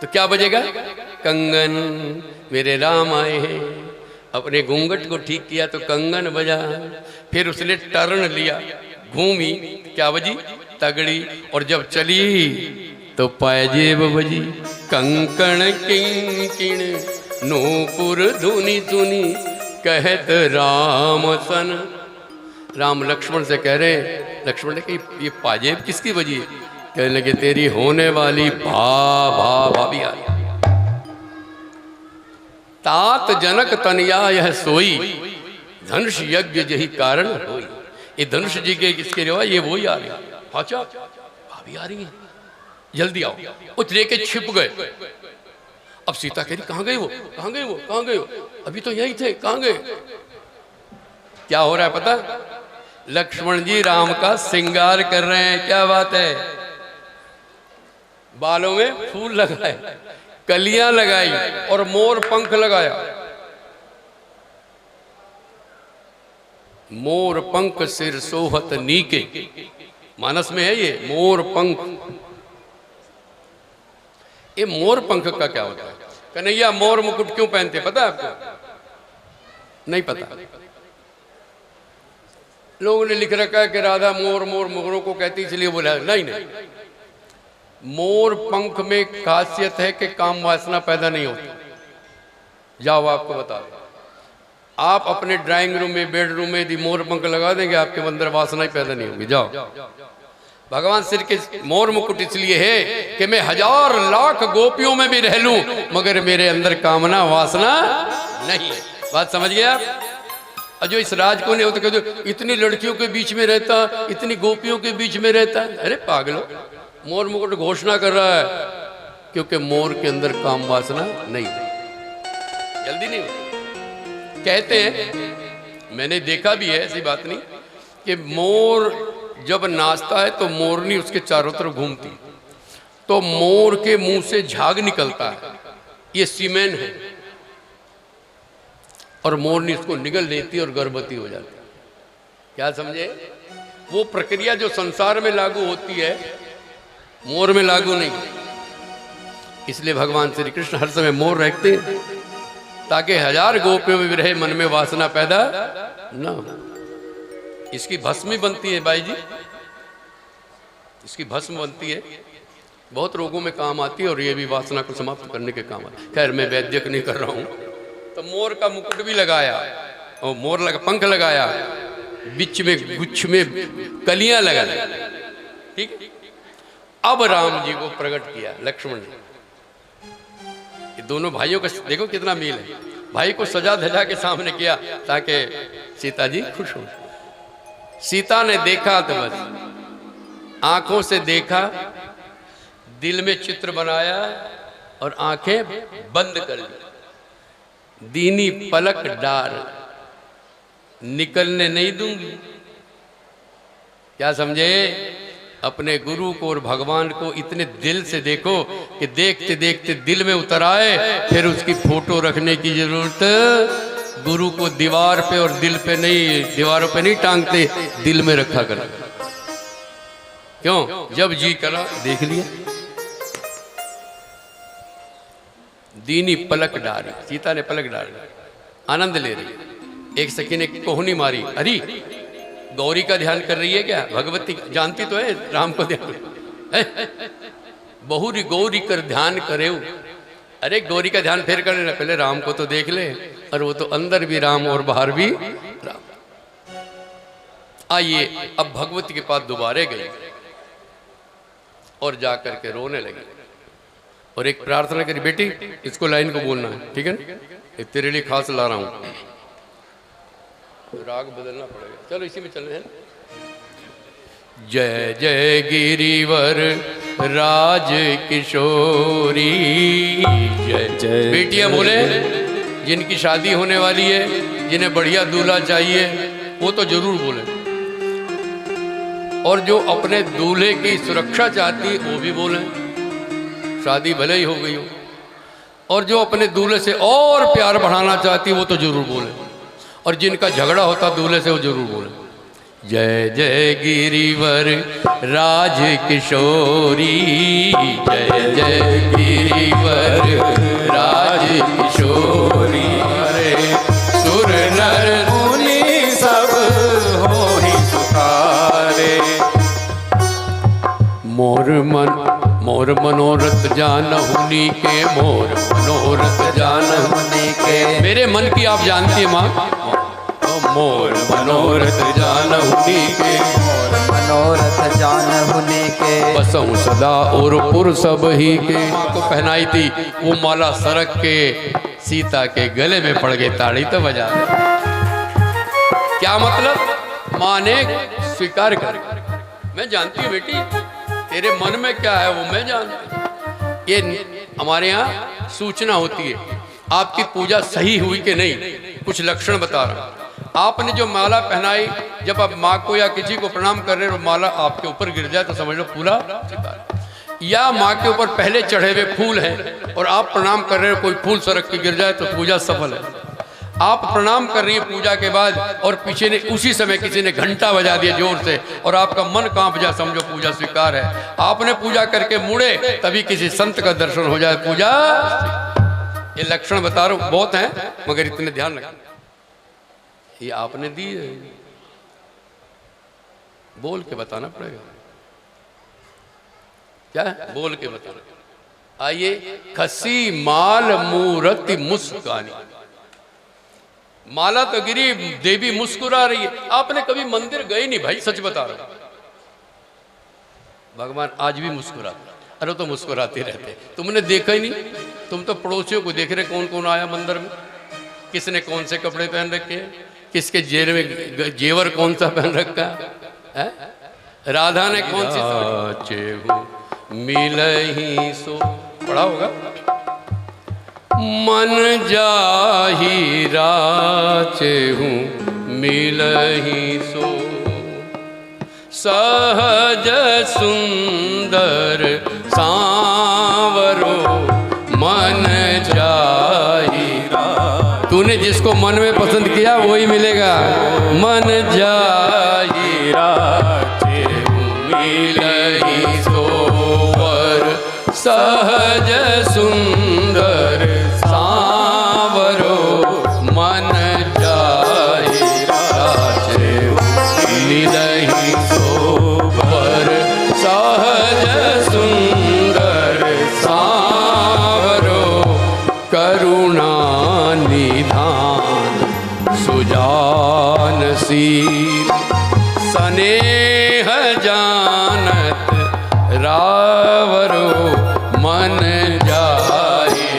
तो क्या बजेगा? कंगन मेरे राम आए हैं। अपने घूंघट को ठीक किया तो कंगन बजा। फिर उसने टर्न लिया, घूमी, क्या बजी? तगड़ी। और जब चली तो पायजेब बजी। कंकण किंकिण नूपुर धुनी सुनी कहत राम सन। राम लक्ष्मण से कह रहे हैं, लक्ष्मण ने कही ये पाजेब किसकी बजी है? कहने लगे तेरी होने वाली भाभी आ रही। तात जनक तनया यह सोई धनुष यज्ञ जही कारण होई। ये धनुष जी के किसके रवा? ये वही आ रही। अच्छा भाभी आ रही है, जल्दी आओ। वो लेके छिप गए। अब सीता कह रही कहाँ गए वो, कहाँ गए वो, कहाँ गए वो? अभी तो यही थे, कहाँ गए? क्या हो रहा है पता? लक्ष्मण जी राम का श्रृंगार कर रहे हैं। क्या बात है? बालों में फूल लगाए, कलियां लगाई और मोर पंख लगाया। मोर पंख सिर सोहत नीके, मानस में है ये मोर पंख। ये मोर पंख का क्या होता है? कन्हैया मोर मुकुट क्यों पहनते, पता है आपको? नहीं पता। लोगों ने लिख रखा है कि राधा मोर मोर मोरों को कहती इसलिए बोला। नहीं नहीं, मोर पंख में खासियत है कि काम वासना पैदा नहीं होती। जाओ आपको बता दो, आप अपने ड्राइंग रूम में, बेडरूम में यदि मोर पंख लगा देंगे आपके अंदर वासना ही पैदा नहीं होगी। जाओ। भगवान श्री के मोर मुकुट इसलिए है कि मैं 1000 लाख गोपियों में भी रह लूं मगर मेरे अंदर कामना वासना नहीं है। बात समझ गए आप? और जो इस राज को नहीं होता, कहते इतनी लड़कियों के बीच में रहता, इतनी गोपियों के बीच में रहता। अरे पागलो, मोर मुकुट घोषणा कर रहा है क्योंकि मोर के अंदर काम वासना नहीं है, जल्दी नहीं होती। कहते हैं, मैंने देखा भी है, ऐसी बात नहीं, कि मोर जब नाचता है तो मोरनी उसके चारों तरफ घूमती, तो मोर के मुंह से झाग निकलता है, ये सीमेन है, और मोरनी उसको निगल लेती है और गर्भवती हो जाती है। क्या समझे? वो प्रक्रिया जो संसार में लागू होती है मोर में लागू नहीं। इसलिए भगवान श्री कृष्ण हर समय मोर रखते हैं ताकि 1000 गोपियों में भी रहे, मन में वासना पैदा ना हो। इसकी भस्म बनती है भाई जी, इसकी भस्म बनती है, बहुत रोगों में काम आती है और ये भी वासना को समाप्त करने के काम आती है। खैर मैं वैद्यक नहीं कर रहा हूँ। तो मोर का मुकुट भी लगाया और मोर लगा पंख लगाया, बीच में गुच्छ में कलियां लगा, ठीक। अब राम जी को प्रकट किया लक्ष्मण ने। ये दोनों भाइयों का देखो कितना मेल है। भाई को सजा धजा के सामने किया ताकि सीता जी खुश हो। सीता ने देखा तो बस आंखों से देखा, दिल में चित्र बनाया और आंखें बंद कर ली। दीनी पलक डार निकलने नहीं दूंगी। क्या समझे? अपने गुरु को और भगवान को इतने दिल से देखो कि देखते देखते दिल में उतर आए। फिर उसकी फोटो रखने की जरूरत, गुरु को दीवार पे और दिल पे नहीं, दीवारों पे नहीं टांगते, दिल में रखा कर। क्यों? जब जी करा देख लिया। दीनी पलक डारी, सीता ने पलक डाली, आनंद ले रही। एक सखी ने कोहनी मारी, अरे गौरी का ध्यान कर रही है क्या? भगवती जानती तो है राम को ध्यान है? बहुरी गौरी कर ध्यान करे। अरे गौरी का ध्यान फिर कर लेना, पहले राम को तो देख ले। और वो तो अंदर भी राम और बाहर भी राम। आइए अब भगवती के पास दोबारे गई और जा करके रोने लगी और एक प्रार्थना करी, बेटी इसको लाइन को बोलना है, ठीक है ना? तेरे लिए खास ला रहा हूं। राग बदलना पड़ेगा, चलो इसी में चल रहे हैं। जय जय गिरिवर राज किशोरी। जय जय। बेटियां बोले, जिनकी शादी होने वाली है, जिन्हें बढ़िया दूल्हा चाहिए, वो तो जरूर बोले। और जो अपने दूल्हे की सुरक्षा चाहती वो भी बोले, शादी भले ही हो गई हो। और जो अपने दूल्हे से और प्यार बढ़ाना चाहती वो तो जरूर बोले। और जिनका झगड़ा होता दूल्हे से वो जरूर बोले। जय जय गिरिवर राज किशोरी, जय जय गिरिवर राज किशोरी। सुर नर मुनि सब होहि सुखारे, मोर मनोरथ जानहुनी के, मोर मनोरथ जानहुनी के। मेरे मन की आप जानती हैं माँ, मोर मनोरथ जानहुनी के, मोर मनोरथ जानहुनी के। बसहु सदा और पुर सब ही के। को पहनाई थी वो माला सरक के सीता के गले में पड़ गई, ताड़ी तो बजा दे। क्या मतलब? माँ ने स्वीकार कर, मैं जानती हूँ बेटी तेरे मन में क्या है वो मैं जानती हूँ। ये हमारे यहाँ सूचना होती है आपकी पूजा सही हुई कि नहीं, कुछ लक्षण बता रहा हूँ। आपने जो माला पहनाई, जब आप माँ को या किसी को प्रणाम कर रहे हो, माला आपके ऊपर गिर जाए तो समझ लो पूरा स्वीकार। या माँ के ऊपर पहले चढ़े हुए फूल हैं और आप प्रणाम कर रहे हो, कोई फूल सरक के गिर जाए तो पूजा सफल है। आप प्रणाम कर रही है पूजा के बाद और पीछे ने उसी समय किसी ने घंटा बजा दिया जोर से और आपका मन कांप जाए, समझो पूजा स्वीकार है। आपने पूजा करके मुड़े तभी किसी संत का दर्शन हो जाए, पूजा। ये लक्षण बता रहा हूँ, बहुत हैं मगर इतने ध्यान रखना। ये आपने दी है, बोल के बताना पड़ेगा। क्या है? बोल के बताना। आइए, खसी माल मूर्ति मुस्कानी। माला तो गिरी, देवी मुस्कुरा रही है। आपने कभी मंदिर गए नहीं भाई, सच बता रहा हूं। भगवान आज भी मुस्कुराते। अरे तो मुस्कुराते रहते, तुमने देखा ही नहीं। तुम तो पड़ोसियों को देख रहे कौन कौन आया मंदिर में, किसने कौन से कपड़े पहन रखे हैं, किसके जेल में जेवर कौन सा पहन रखा है? राधा ने कौन सी मिलही सो पढ़ा होगा। मन जाही राचे हूँ मिलही सो, सहज सुंदर सांवरो मन जाही। तूने जिसको मन में पसंद किया वही मिलेगा। मन जाही राचे मिलही सोवर, सहज सुंदर सांवरो मन जाही राचे मिलही सोवर, सहज सुंदर सांवरो करुणा निधान सुजानशील, स्नेह जानत रावरो मन जाहि।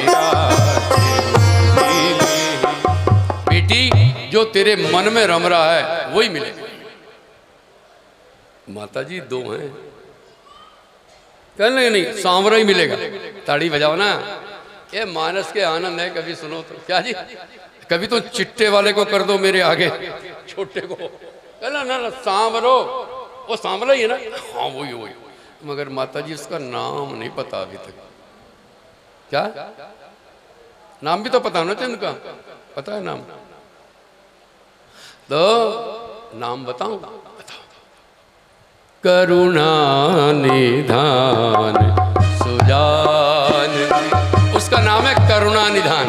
बेटी जो तेरे मन में रम रहा है वही मिलेगा। माता जी दो हैं, कहने नहीं सांवरा ही मिलेगा। ताड़ी बजाओ ना, ये मानस के आनंद है। कभी सुनो तो क्या जी, कभी तो चिट्टे वाले को कर दो मेरे आगे, छोटे को कहना ना सांवरो, वो सांवरा ही है ना। हाँ वही वही, मगर माता जी उसका नाम नहीं पता अभी तक। क्या नाम भी तो पता होना चाहिए उनका, पता है नाम? तो नाम बताऊं? बताओ। करुणा निधान सुजान, उसका नाम है करुणा निधान।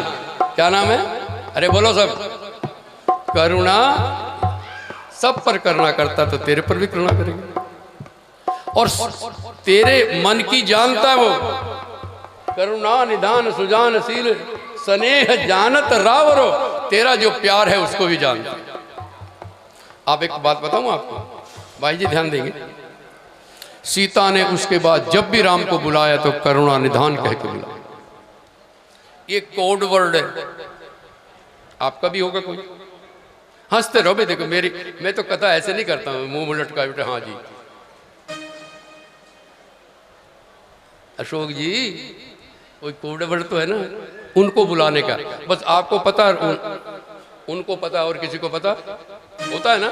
क्या नाम है? अरे बोलो सब। करुणा, सब पर करुणा करता तो तेरे पर भी करुणा करेगा। और तेरे मन की जानता है वो। करुणा निधान सुजानशील, स्नेह जानत रावरो, तेरा जो प्यार है उसको भी जानता है। आप एक बात बताऊं आपको, भाई जी ध्यान देंगे। सीता ने उसके बाद जब भी राम को बुलाया तो करुणा निधान कह के बुलाया। ये कोड वर्ड है, आपका भी होगा कोई। हंसते रहो भाई, देखो मेरी, मैं तो कथा ऐसे नहीं करता हूँ मुंह लटका बेटा। हाँ जी अशोक जी, कोई कोड वर्ड तो है ना उनको बुलाने का। बस आपको पता, उनको पता और किसी को पता होता है ना।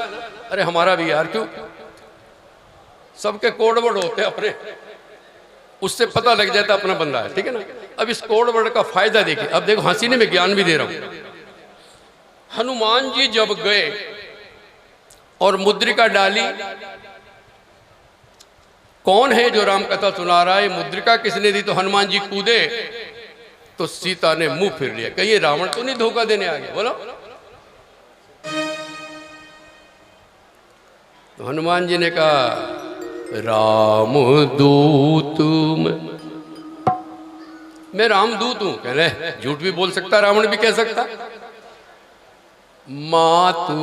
अरे हमारा भी यार, क्यों सबके कोड वर्ड होते हैं अपने, उससे पता लग जाता अपना बंदा है, ठीक है ना। अब इस कोड वर्ड का फायदा देखिए। अब देखो हंसीने में ज्ञान भी दे रहा हूं। हनुमान जी जब गए और मुद्रिका डाली। कौन है जो राम कथा सुना रहा है? मुद्रिका किसने दी? तो हनुमान जी कूदे तो सीता ने मुंह फिर लिया। कहिए रावण तो नहीं धोखा देने आ गया? बोलो। तो हनुमान जी ने कहा राम दूत मैं रामदूत हूं। कह रहे झूठ भी बोल सकता, रावण भी कह सकता। मां तू,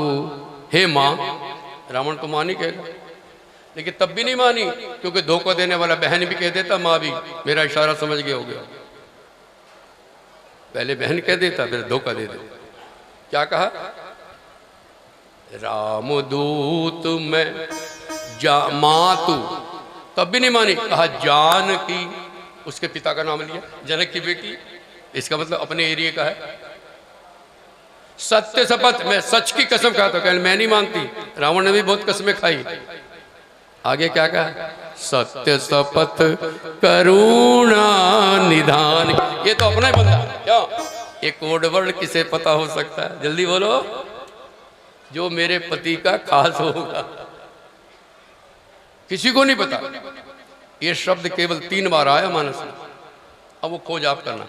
हे मां। रावण तो मां नहीं कहेगा, लेकिन तब भी नहीं मानी, क्योंकि धोखा देने वाला बहन भी कह देता, मां भी। मेरा इशारा समझ गया, हो गया। पहले बहन कह देता, फिर धोखा दे देता। क्या कहा? रामदूत मैं मां तू, तब भी नहीं मानी। कहा जानकी, उसके पिता का नाम लिया, जनक की बेटी। इसका मतलब अपने एरिया का है। सत्य शपथ, मैं सच की कसम खाता हूं। कहने मैं नहीं मानती। रावण ने भी बहुत कसमें खाई। आगे क्या कहा? सत्य शपथ करुणा निधान। ये तो अपना ही बंदा है। क्या ये कोड वर्ड किसे पता हो सकता है? जल्दी बोलो। जो मेरे पति का खास होगा, किसी को नहीं पता। ये शब्द केवल 3 बार आया मानस में। अब वो खोज आप करना,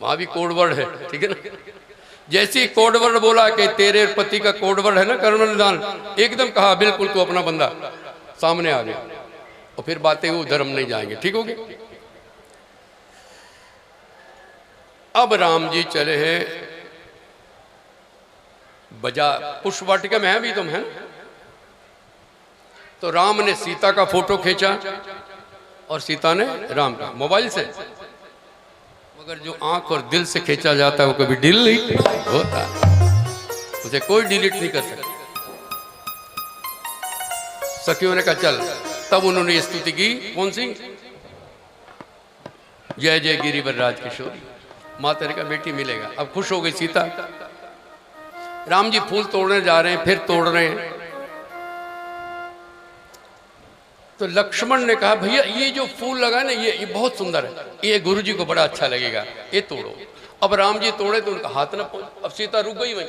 वहां भी कोड वर्ड है, ठीक है ना। जैसी कोड वर्ड बोला कि तेरे पति का कोड वर्ड है ना करुणा निधान, एकदम कहा बिल्कुल तू अपना बंदा सामने आ गया। और फिर बातें वो धर्म नहीं जाएंगे, ठीक हो गया। अब राम जी चले हैं बाजार, पुष्प वाटिका में है भी तुम है। तो राम ने सीता का फोटो खींचा और सीता ने राम का, मोबाइल से। मगर जो आंख और दिल से खींचा जाता है वो कभी डिलीट होता, उसे कोई डिलीट नहीं कर सकता। सखियों ने कहा चल। तब उन्होंने ये स्तुति की, कौन सी? जय जय गिरिवर राज किशोर, माँ तेरे का बेटी मिलेगा। अब खुश हो गई सीता। राम जी फूल तोड़ने जा रहे हैं, फिर तोड़ रहे हैं। तो लक्ष्मण ने कहा भैया ये जो फूल लगा ना ये बहुत सुंदर है, ये गुरु जी को बड़ा अच्छा लगेगा, ये तोड़ो। अब राम जी तोड़े तो उनका हाथ ना पहुंच। अब सीता रुक गई वहीं,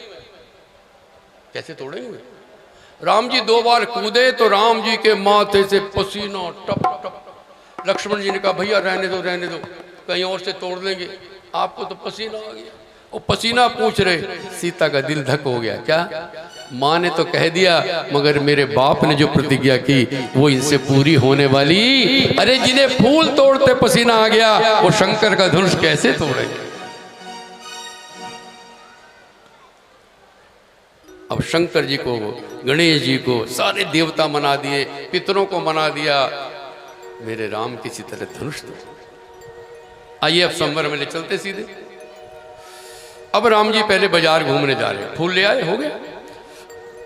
कैसे तोड़ेंगे? राम जी 2 बार कूदे तो राम जी के माथे से पसीना टप टप। लक्ष्मण जी ने कहा भैया रहने दो रहने दो, कहीं और से तोड़ लेंगे, आपको तो पसीना आ गया। वो पसीना पूछ रहे, सीता का दिल धक हो गया। क्या? माँ ने तो कह दिया, मगर मेरे बाप ने जो प्रतिज्ञा की वो इनसे पूरी होने वाली। अरे जिन्हें फूल तोड़ते पसीना आ गया, वो शंकर का धनुष कैसे तोड़ेंगे? अब शंकर जी को, गणेश जी को, सारे देवता मना दिए, पितरों को मना दिया। मेरे राम किसी तरह धनुष तोड़। आइए अब संवर में ले चलते सीधे। अब राम जी पहले बाजार घूमने जा रहे हैं, फूल ले आए, हो गया।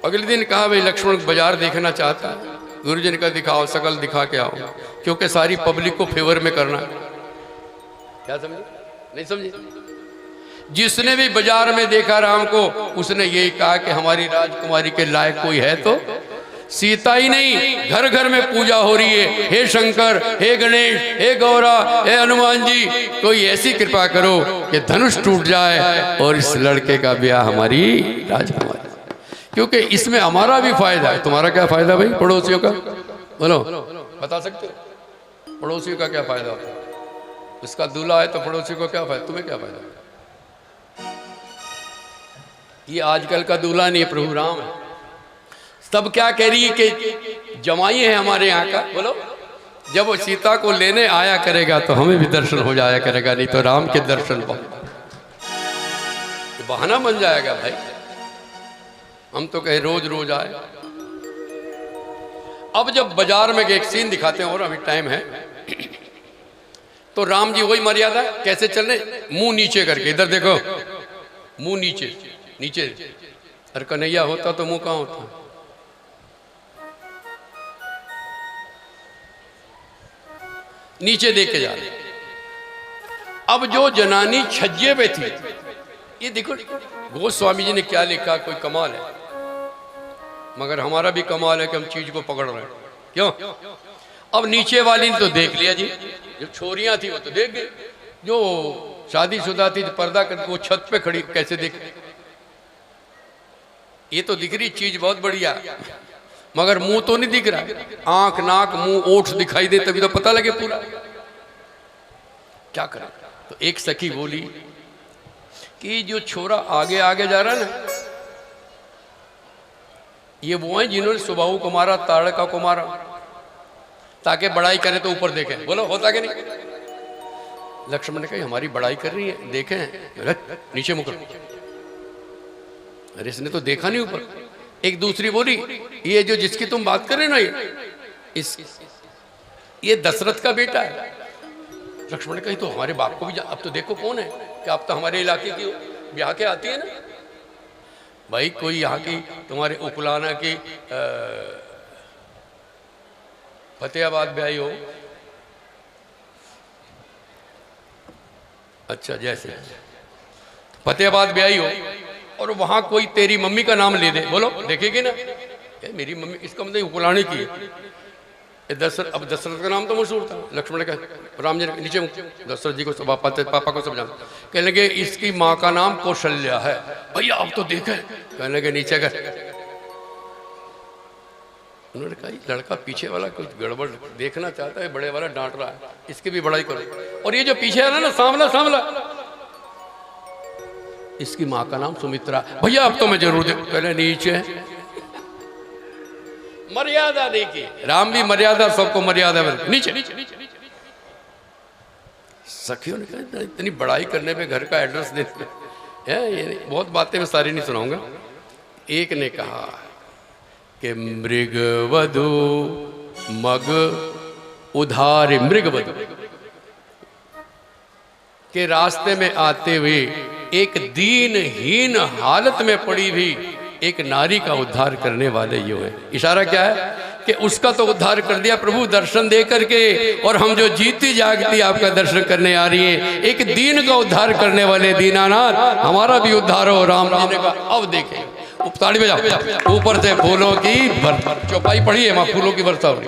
अगले दिन कहा भाई लक्ष्मण बाजार देखना चाहता है। गुरु जी ने कहा दिखाओ, शकल दिखा के आओ, क्योंकि सारी पब्लिक को फेवर में करना। क्या समझे? नहीं समझे? जिसने भी बाजार में देखा राम को, उसने यही कहा कि हमारी राजकुमारी के लायक कोई है तो सीता ही नहीं, घर घर में पूजा हो रही है। हे शंकर, हे गणेश, हे गौरा, हे हनुमान जी, कोई ऐसी कृपा करो कि धनुष टूट जाए और इस लड़के का ब्याह हमारी राजकुमारी, क्योंकि इसमें हमारा भी फायदा है। तुम्हारा क्या फायदा भाई पड़ोसियों का? बोलो, बता सकते हो पड़ोसियों का क्या फायदा होता है? उसका दूल्हा है तो पड़ोसी को क्या फायदा, तुम्हें क्या फायदा? ये आजकल का दूल्हा नहीं है, प्रभु राम है। तब क्या कह रही है कि जमाई है हमारे यहाँ का। बोलो, जब वो सीता को लेने आया करेगा तो हमें भी दर्शन हो जाया करेगा, नहीं तो राम के दर्शन बहाना बन जाएगा भाई। हम तो कहे रोज रोज आए। अब जब बाजार में एक सीन दिखाते हैं, और अभी टाइम है, तो राम जी वही मर्यादा कैसे चलने, मुंह नीचे करके, इधर देखो, मुंह नीचे नीचे। अरे कन्हैया होता तो मुंह कहाँ होता? नीचे देख के जा रहे। अब जो जनानी छज्जे पे थी, ये देखो गोस्वामी जी ने क्या लिखा, कोई कमाल है। मगर हमारा भी कमाल है कि हम चीज को पकड़ रहे हैं। क्यों? अब नीचे वाली ने तो देख लिया जी, जो छोरियां थी वो तो देख गई, जो शादीशुदा थी पर्दा करके वो छत पे खड़ी कैसे देख। ये तो दिख रही चीज बहुत बढ़िया, मगर मुंह तो नहीं दिख रहा। आंख नाक मुंह ओठ दिखाई दे तभी तो पता लगे पूरा। क्या करें? तो एक सखी बोली कि जो छोरा आगे आगे जा रहा है ना, ये वो है जिन्होंने सुबाहु को मारा, ताड़का को मारा, ताकि बड़ाई करे तो ऊपर देखें। बोलो होता कि नहीं? लक्ष्मण ने कहा हमारी बड़ाई कर रही है, देखें नीचे मुकर। अरे इसने तो देखा नहीं ऊपर। एक दूसरी बोली ये जो जिसकी तुम बात कर रहे ना, ये दशरथ का बेटा है। लक्ष्मण ने कहा तो हमारे बाप को भी अब तो देखो कौन है, कि आप तो हमारे इलाके की हो, ब्याह के आती है ना भाई। कोई यहाँ की तुम्हारे उपलाना की फतेहाबाद ब्याही हो, अच्छा जैसे फतेहाबाद ब्याही हो और वहां कोई तेरी मम्मी का नाम ले दे, बोलो देखेगी ना मेरी मम्मी, इसका मतलब उपलाने की है। दशरथ, अब दशरथ का नाम तो मशहूर था। लक्ष्मण का राम जी नीचे दशरथ जी को सब पापा को समझा, कहने लगे इसकी माँ का नाम कौशल्या है। भैया अब तो देखे, कहने लगे नीचे कर। उन्होंने कहा लड़का पीछे वाला कुछ गड़बड़ देखना चाहता है, बड़े वाला डांट रहा है, इसकी भी बड़ाई करो। और ये जो पीछे वाला ना सांवला सांवला, इसकी माँ का नाम सुमित्रा। भैया अब तो मैं जरूर देखूं। कहने नीचे मर्यादा देखिए, राम भी मर्यादा, सबको मर्यादा नीचे। सखियों ने कहा इतनी बड़ाई करने पे घर का एड्रेस देते हैं, ये बहुत बातें मैं सारी नहीं सुनाऊंगा। एक ने कहा कि मृगवधु मग उधार, मृगवधु के रास्ते में आते हुए एक दीनहीन हालत में पड़ी हुई एक नारी का उद्धार करने वाले यो है। इशारा क्या है कि उसका तो उद्धार कर दिया प्रभु दर्शन दे करके, और हम जो जीती जागती आपका दर्शन करने आ रही हैं, एक दीन का उद्धार करने वाले दीनानाथ हमारा भी उद्धार हो। राम जी ने कहा अब देखें, उपताड़ी में जाओ, ऊपर से फूलों की चौपाई पड़ी है, वहां फूलों की वर्षा हो रही।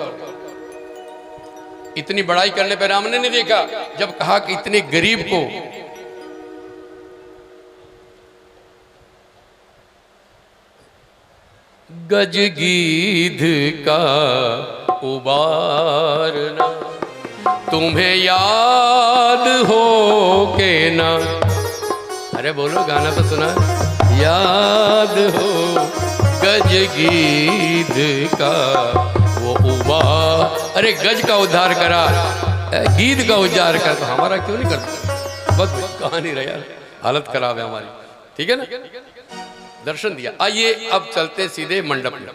इतनी बड़ाई करने पर राम ने नहीं देखा, जब कहा कि इतने गरीब को गज गीध का उबारना, तुम्हें याद हो के ना, अरे बोलो गाना तो सुना, याद हो गज गीध का वो उबार। अरे गज का उद्धार करा, गीध का उद्धार कर, तो हमारा क्यों नहीं करता? बस कहानी रहा यार, हालत खराब है हमारी, ठीक है ना। दर्शन दिया। आइए अब चलते सीधे मंडप में।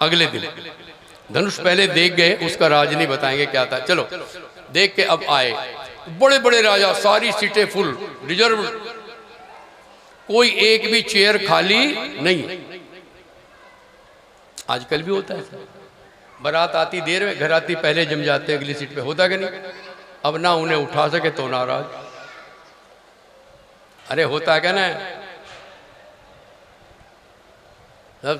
अगले दिन धनुष पहले देख गए, उसका राज नहीं बताएंगे क्या था। चलो देख के अब आए, बड़े बड़े राजा, सारी सीटें फुल रिजर्व, कोई एक भी चेयर खाली नहीं। आजकल भी होता है, बारात आती देर में, घर आती पहले जम जाते अगली सीट पे, होता कि नहीं? अब ना उन्हें उठा सके तो नाराज। अरे होता क्या ना, सब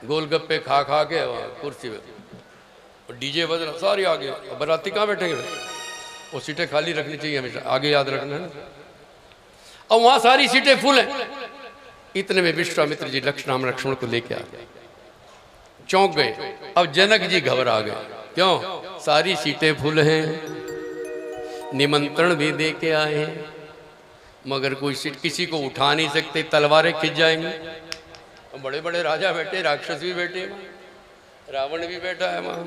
गोलगप्पे खा खा के कुर्सी पे डीजे बज रहा, सारी आगे, बाराती कहाँ बैठेंगे? वो सीटें खाली रखनी चाहिए हमेशा, आगे याद रखना है। और वहां सारी सीटें फुल हैं। इतने में विश्वामित्र जी लक्ष्मण को लेके आ गए, चौंक गए। अब जनक जी घबरा गए, क्यों? सारी सीटें फुल हैं, निमंत्रण भी दे के आए हैं, मगर कोई सीट किसी को उठा नहीं सकते, तलवारें खिंच जाएंगी। बड़े बड़े राजा बैठे, राक्षस भी बैठे, रावण भी बैठा है वहां,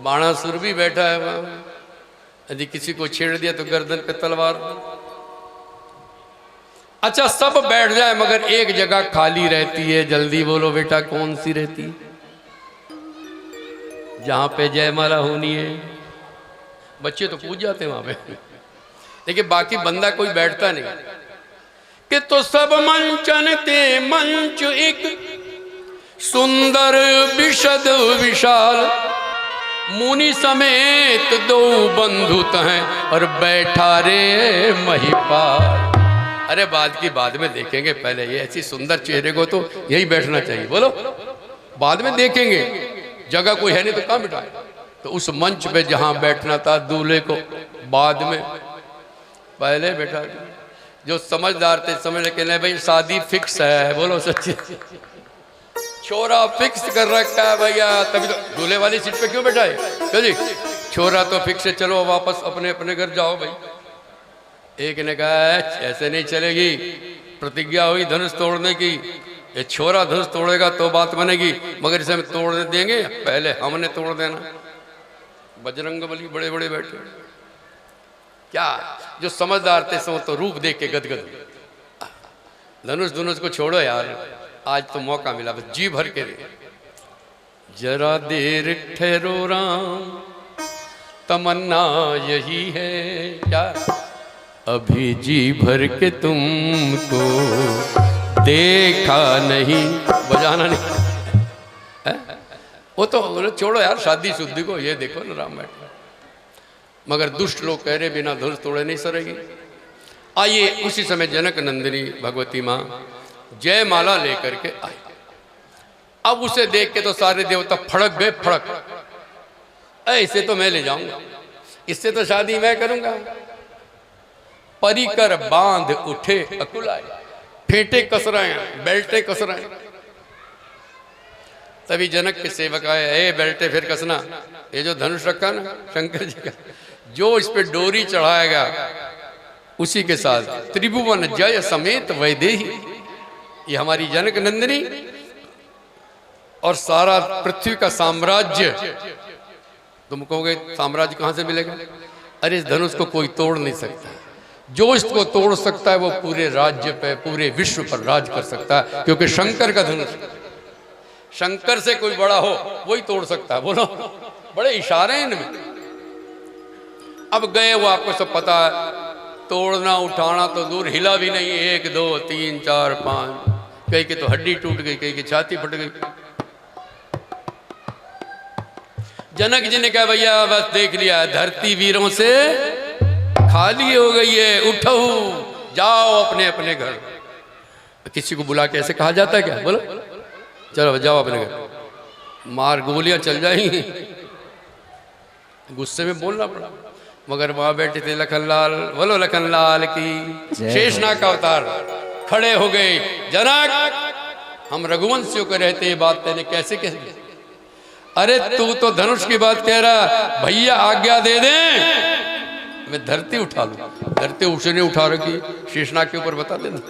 बाणासुर भी बैठा है वहां। यदि किसी को छेड़ दिया तो गर्दन पे तलवार। अच्छा सब बैठ जाए, मगर एक जगह खाली रहती है। जल्दी बोलो बेटा, कौन सी रहती है? जहां पे जयमाला होनी है। बच्चे तो पूछ जाते हैं वहां पे, लेकिन बाकी बंदा कोई बैठता नहीं। कि तो सब मंचन ते मंच एक सुंदर विशद विशाल, मुनि समेत दो बंधुत हैं और बैठा रे महिपाल। अरे बाद की बाद में देखेंगे, पहले ये ऐसी सुंदर चेहरे को तो यही बैठना चाहिए। बोलो बाद में देखेंगे, जगह कोई है नहीं तो कहाँ बिठाए। तो उस मंच पे जहां बैठना था दूल्हे को बाद में, पहले बैठा दिया। जो समझदार थे समझ के नहीं भाई शादी फिक्स है, बोलो सच्ची, छोरा फिक्स कर रखा है भैया, तभी तो दूल्हे वाली सीट पे क्यों बैठा है? क्यों जी, छोरा तो फिक्स है, चलो वापस अपने अपने घर जाओ भाई। एक ने कहा ऐसे नहीं चलेगी, प्रतिज्ञा हुई धनुष तोड़ने की, ये छोरा धनुष तोड़ेगा तो बात बनेगी, मगर इसे हम तोड़ने देंगे, पहले हमने तोड़ देना। बजरंगबली बड़े बड़े बैठे, क्या जो समझदार थे सो तो रूप देख के गदगद। धनुष को छोड़ो यार, आज तो मौका मिला, बस जी भर के रे। जरा देर ठहरो राम, तमन्ना यही है, क्या अभी जी भर के तुमको देखा नहीं, बजाना नहीं है? वो तो छोड़ो यार शादी शुद्धि को, ये देखो ना राम बैठे। मगर दुष्ट लोग कह रहे बिना धनुष तोड़े नहीं सरेगी। आइए उसी समय जनक नंदिनी भगवती माँ जयमाला लेकर के आई। अब उसे देख के तो सारे देवता फड़क गए, फड़क, ऐसे तो मैं ले जाऊंगा, इससे तो शादी मैं करूंगा। परिकर बांध उठे अकुलाए, फेंटे कस रहे हैं, बेल्टे कस रहे हैं। तभी जनक के सेवक आए, ए बेल्टे फिर कसना, ये जो धनुष रखा ना शंकर जी का, जो इस पे डोरी चढ़ाएगा उसी के साथ त्रिभुवन जय समेत वैदेही, ये हमारी जनक नंदिनी और सारा पृथ्वी का साम्राज्य। तुम कहोगे साम्राज्य कहां से मिलेगा? अरे इस धनुष को कोई तोड़ नहीं सकता, जो इसको तोड़ सकता है वो पूरे राज्य पे, पूरे विश्व पर राज कर सकता है, क्योंकि शंकर का धनुष, शंकर से कोई बड़ा हो वही तोड़ सकता है। बोलो, बड़े इशारे हैं इनमें। अब गए वो आपको सब पता है, तोड़ना उठाना तो दूर, हिला भी नहीं, 1 2 3 4 5, कई की तो हड्डी टूट गई, कई की छाती फट गई। जनक जी ने कहा भैया बस देख लिया, धरती वीरों से खाली हो गई है, उठो जाओ अपने अपने घर। किसी को बुला के ऐसे कहा जाता है क्या? बोलो चलो जाओ अपने घर, मार गोलियां चल जाएंगी। गुस्से में बोलना पड़ा, मगर वहां बैठे थे लखनलाल, बोलो लखनलाल की, शेषनाग का अवतार, खड़े हो गए। जनक हम रघुवंशियों को रहते ये बात तेने कैसे कह दी? अरे तू तो धनुष की बात कह रहा, भैया आज्ञा दे दे मैं धरती उठा लूं। धरती उसने उठा रखी, शेषनाग के ऊपर बता देना।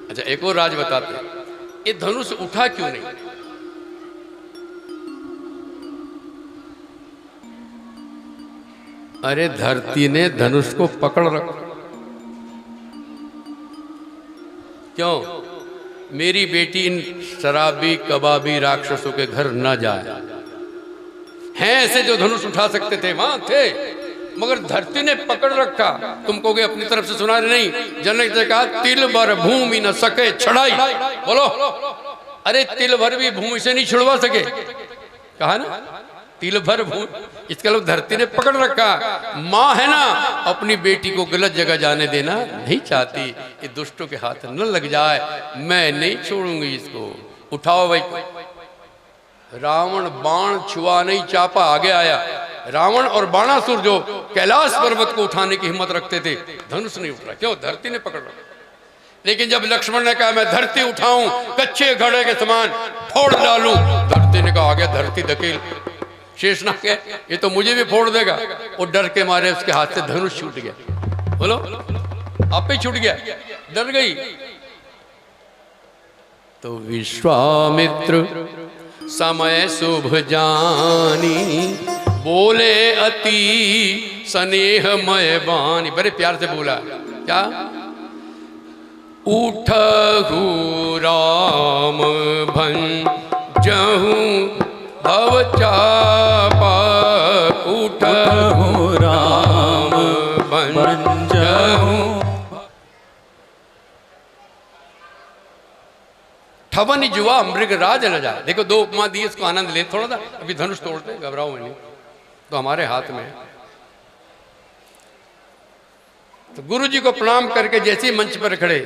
अच्छा एक और राज बताते, ये धनुष उठा क्यों नहीं? अरे धरती ने धनुष को पकड़ रखा, क्यों? मेरी बेटी इन शराबी कबाबी राक्षसों के घर न जाए। हैं ऐसे जो धनुष उठा सकते थे, वहां थे, मगर धरती ने पकड़ रखा। तुम कहोगे अपनी तरफ से सुना रहे नहीं, जनक ने कहा तिल भर भूमि न सके छड़ाई। बोलो, अरे तिल भर भी भूमि से नहीं छुड़वा सके, कहा ना तिल भर भूमि, इसका मतलब धरती ने पकड़ रखा। माँ है ना, अपनी बेटी को गलत जगह जाने देना नहीं चाहती, ये दुष्टों के हाथ न लग जाए, मैं नहीं छोड़ूंगी इसको। उठाओ भाई। रावण बाण छुआ नहीं चापा आगे आया। रावण और बाणासुर जो कैलाश पर्वत को उठाने की हिम्मत रखते थे, धनुष नहीं उठ रहा, क्यों? धरती ने पकड़ रखा। लेकिन जब लक्ष्मण ने कहा मैं धरती उठाऊं, कच्चे घड़े के समान फोड़ डालूं, धरती ने कहा आगे धरती धकेल। शेषनाग है, ये तो मुझे भी फोड़ देगा। वो डर के मारे उसके हाथ से धनुष छूट गया। बोलो, आप ही छूट गया, डर गई। तो विश्वामित्र समय शुभ जानी, बोले अति स्नेहमय वाणी, बड़े प्यार से बोला, क्या? उठहु राम भंजहु भव चापा, उठहु राम भंजहु। ठवन जुआ मृग राज न जाए। देखो दो उपमा दी, इसको आनंद ले थोड़ा सा। अभी धनुष तोड़ते, घबराओ नहीं, तो हमारे हाथ में। तो गुरु जी को प्रणाम करके जैसे ही मंच पर खड़े,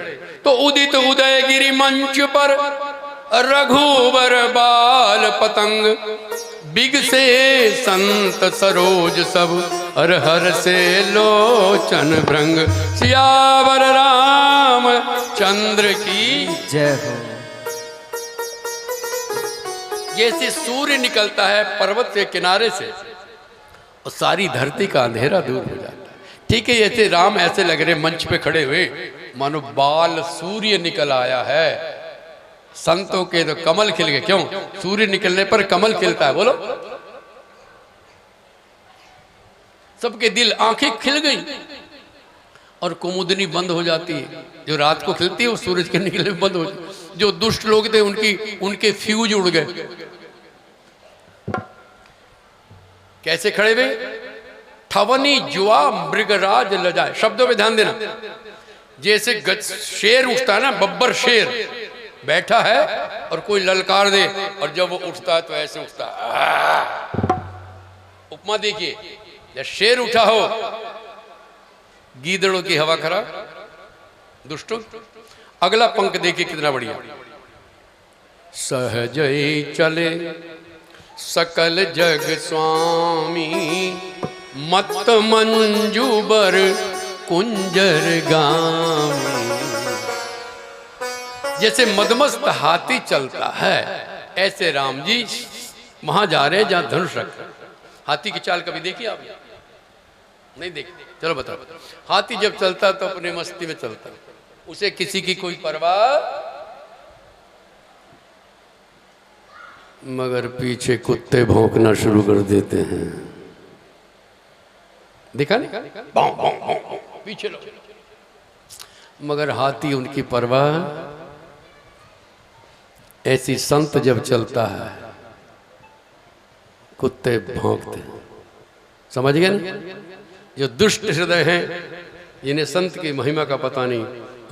तो उदित उदयगिरि मंच पर रघुवर बाल पतंग, बिग से संत सरोज सब हर हर से लोचन भृंग सियावर राम चंद्र की जय हो। जैसे सूर्य निकलता है पर्वत के किनारे से और सारी धरती का अंधेरा दूर हो जाता है, ठीक है ऐसे राम ऐसे लग रहे मंच पे खड़े हुए मानो बाल सूर्य निकल आया है। संतों के तो कमल खिल गए, क्यों? सूर्य निकलने पर कमल खिलता है, बोलो। सबके दिल आंखें खिल गई और कुमुदनी बंद हो जाती है। जो रात को खिलती है वो सूरज के निकलने में बंद हो जाती है। जो दुष्ट लोग थे उनके फ्यूज उड़ गए। कैसे खड़े हुए? ठवनी जुआ मृगराज लजाए। शब्दों पे ध्यान देना। जैसे शेर उठता है ना, बब्बर शेर बैठा है और कोई ललकार दे और जब वो उठता है तो ऐसे उठता है। उपमा देखिए, जब शेर उठा हो, गीदड़ों की हवा खराब, दुष्टों। अगला पंख देखिए कितना बढ़िया। सहज ही चले सकल जग स्वामी, मत मंजूबर कुंजर गामी। जैसे मदमस्त हाथी चलता है ऐसे राम जी वहां जा रहे हैं जहां धनुष रख। हाथी की चाल कभी देखी आप? नहीं देखी? चलो बताओ। हाथी जब चलता तो अपने मस्ती में चलता, उसे किसी की कोई परवाह, मगर पीछे कुत्ते भौंकना शुरू कर देते हैं। देखा नहीं? भौं भौं भौं भौं पीछे लो। मगर हाथी उनकी परवाह। ऐसी संत जब चलता है कुत्ते भौंकते हैं। समझ गए ना? जो दुष्ट हृदय हैं जिन्हें संत की महिमा का पता नहीं,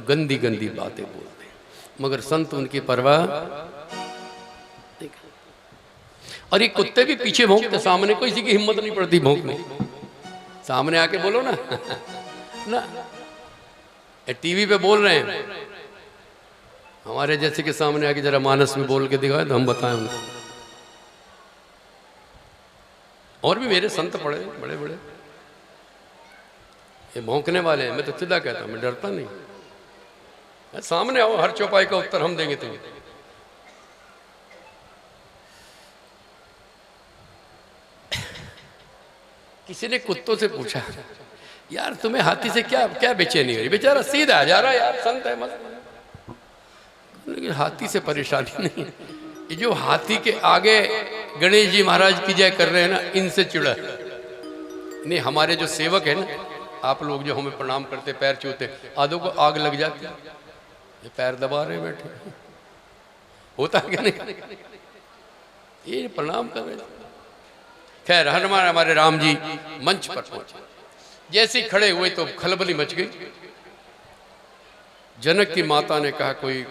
गंदी गंदी बातें बोलते हैं, मगर संत उनकी परवाह। और ये कुत्ते भी पीछे भौंकते, सामने कोई किसी की हिम्मत नहीं पड़ती भौंकने। सामने आके बोलो ना ना, टीवी पे बोल रहे हैं, हमारे जैसे के सामने आके जरा मानस में बोल के दिखाए तो हम बताएं उनको। और भी मेरे संत पड़े बड़े बड़े, ये भौंकने वाले हैं। मैं तो सीधा कहता हूं, मैं डरता नहीं। सामने आओ, हर चौपाई का उत्तर हम देंगे तुम्हें। किसी ने कुत्तों से पूछा, यार तुम्हें हाथी से क्या क्या बेचैनी हो रही? बेचारा सीधा जा रहा है, यार संत है मत। हाथी से परेशानी नहीं है, ये जो हाथी के आगे गणेश जी महाराज की जय कर रहे हैं ना, इनसे चिड़ा है। नहीं, हमारे जो सेवक है ना, आप लोग जो हमें प्रणाम करते, पैर छूते, आधों को आग लग जाती है। ये पैर दबा रहे बैठे, होता है क्या नहीं? ये प्रणाम कर रहे। खैर हमारे राम जी मंच पर पहुंचे। जैसे ही खड़े हुए तो खलबली मच गई। जनक की माता ने कहा कोई,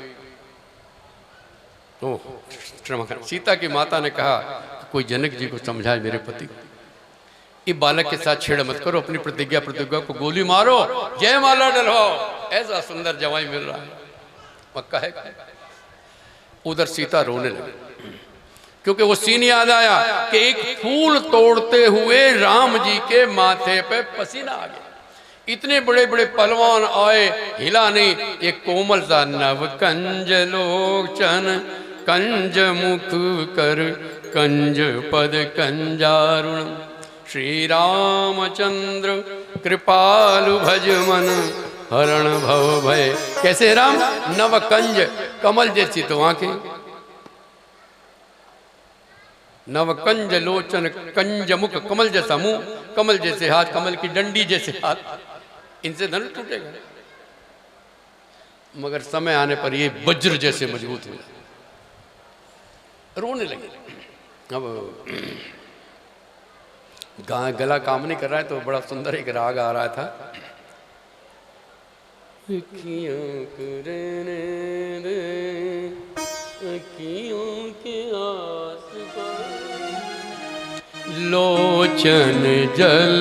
सीता की माता ने कहा कोई जनक जी को समझाए मेरे पति को। ये बालक के साथ छेड़ मत करो, अपनी प्रतिज्ञा को गोली मारो, जय माला डलवाओ। ऐसा सुंदर जवाई मिल रहा है, पक्का है। उधर सीता रोने लगी क्योंकि वो सीन याद आया कि एक फूल तोड़ते हुए राम जी के माथे पे पसीना आ गया। इतने बड़े बड़े पहलवान आए, हिला नहीं। एक कोमल सा नव कंज लोचन, कंज मुख कर कंज पद कंजारुण, श्री रामचंद्र कृपालु भज मन, हरण भव भय। कैसे राम? नव कंज, कमल जैसी तो आंखें, नव कंज लोचन, कंज मुख, कमल जैसा मुंह, कमल जैसे हाथ, कमल की डंडी जैसे हाथ। इनसे धनुष टूटेगा, मगर समय आने पर ये वज्र जैसे मजबूत हुआ। रोने लगे। अब गला काम नहीं कर रहा है तो बड़ा सुंदर एक राग आ रहा था। लोचन जल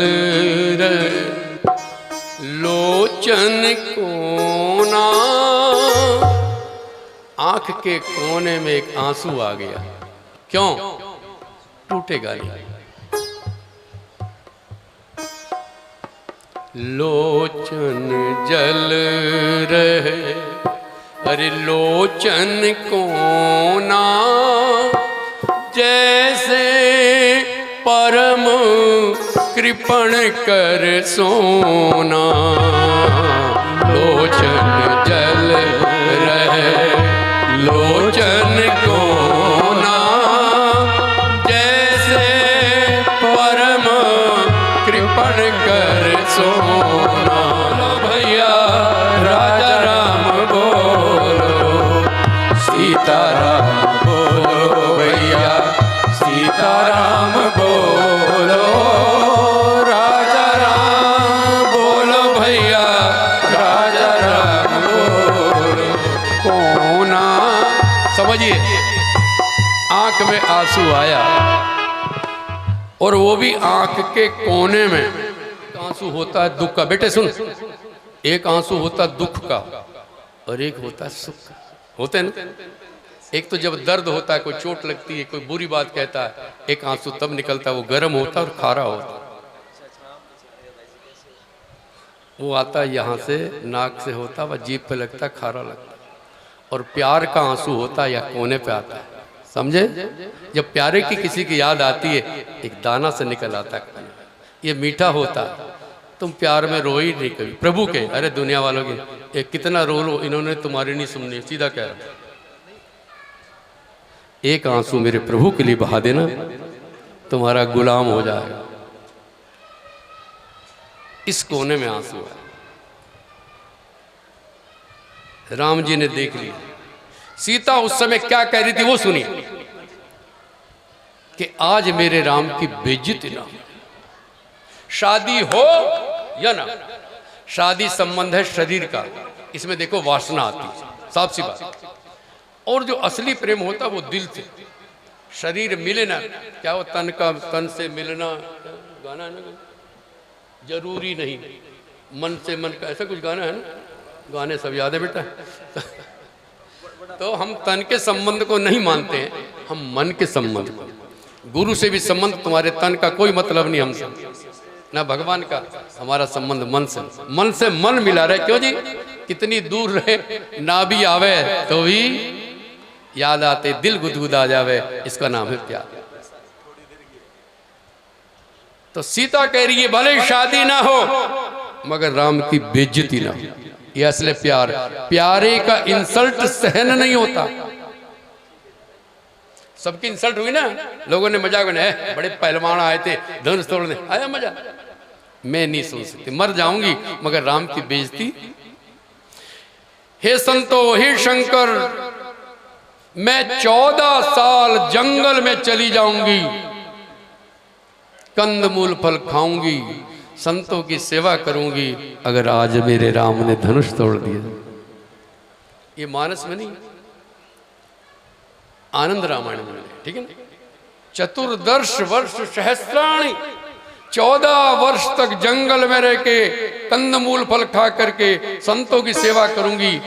लोचन कोना, आंख के कोने में एक आंसू आ गया। क्यों? टूटेगा नहीं। लोचन जल रहे, अरे लोचन कोना, जैसे परम कृपण कर सोना। लोचन जल रहे, लोचन कोना, जैसे परम कृपण कर सोना। भैया राजा राम बोलो, सीताराम बोलो, भैया सीताराम बोलो, राजा राम बोलो, भैया राजा राम बोलो। कोना समझिए, आंख में आंसू आया, और वो भी आंख के कोने में। आंसू होता है दुख का, बेटे सुन, एक आंसू होता है दुख का और एक होता है सुख का। होते हैं ना, एक तो जब दर्द होता है, कोई चोट लगती है, कोई बुरी बात कहता है, एक आंसू तब निकलता है, वो गर्म होता है और खारा होता है। वो आता है यहाँ से, नाक से होता है, वह जीभ पे लगता है, खारा लगता है। और प्यार का आंसू होता है या कोने पे आता है, समझे? जब प्यारे की किसी की याद आती है, एक दाना से निकल आता है, ये मीठा होता है। तुम प्यार में रो ही नहीं कभी। प्रभु के, अरे दुनिया वालों की एक कितना रो लो, इन्होंने तुम्हारी नहीं सुननी, सीधा कह रहा। एक आंसू मेरे प्रभु के लिए बहा देना, तुम्हारा गुलाम हो जाएगा। इस कोने में आंसू है। राम जी ने देख लिया। सीता उस समय क्या कह रही थी वो सुनिए, कि आज मेरे राम की बेइज्जती ना, शादी हो या ना। शादी संबंध है शरीर का, इसमें देखो वासना आती है, साफ सी बात। और जो असली प्रेम होता है वो दिल से। शरीर मिले ना, क्या वो तन का तन से मिलना गाना है ना, जरूरी नहीं। मन से मन का, ऐसा कुछ गाना है ना, गाने सब याद है बेटा। तो हम तन के संबंध को नहीं मानते हैं, हम मन के संबंध को। गुरु से भी संबंध, तुम्हारे तन का कोई मतलब नहीं हमसे, ना भगवान का। हमारा संबंध मन से। मन से मन मिला रहे, क्यों जी? कितनी दूर रहे, ना भी आवे तो भी याद आते, दिल गुदगुदा जावे, इसका नाम है प्यार। तो सीता कह रही है भले शादी ना हो मगर राम की बेइज्जती ना हो। ये असली प्यार। प्यारे का इंसल्ट सहन नहीं होता। सबकी इंसल्ट हुई ना, लोगों ने मजाक बनाया, बड़े पहलवान आए थे धनुष तोड़ने, आया मजा। मैं नहीं सुन सकती, मर जाऊंगी मगर राम की बेइज्जती। हे संतो, हे शंकर, मैं 14 साल जंगल में चली जाऊंगी, कंदमूल फल खाऊंगी, संतों की सेवा करूंगी, अगर आज मेरे राम ने धनुष तोड़ दिया। ये मानस में नहीं, आनंद रामायण में, ठीक है ना। चतुर्दश वर्ष सहस्राणी, 14 वर्ष तक जंगल में रह के कंदमूल फल खा करके संतों की सेवा करूंगी,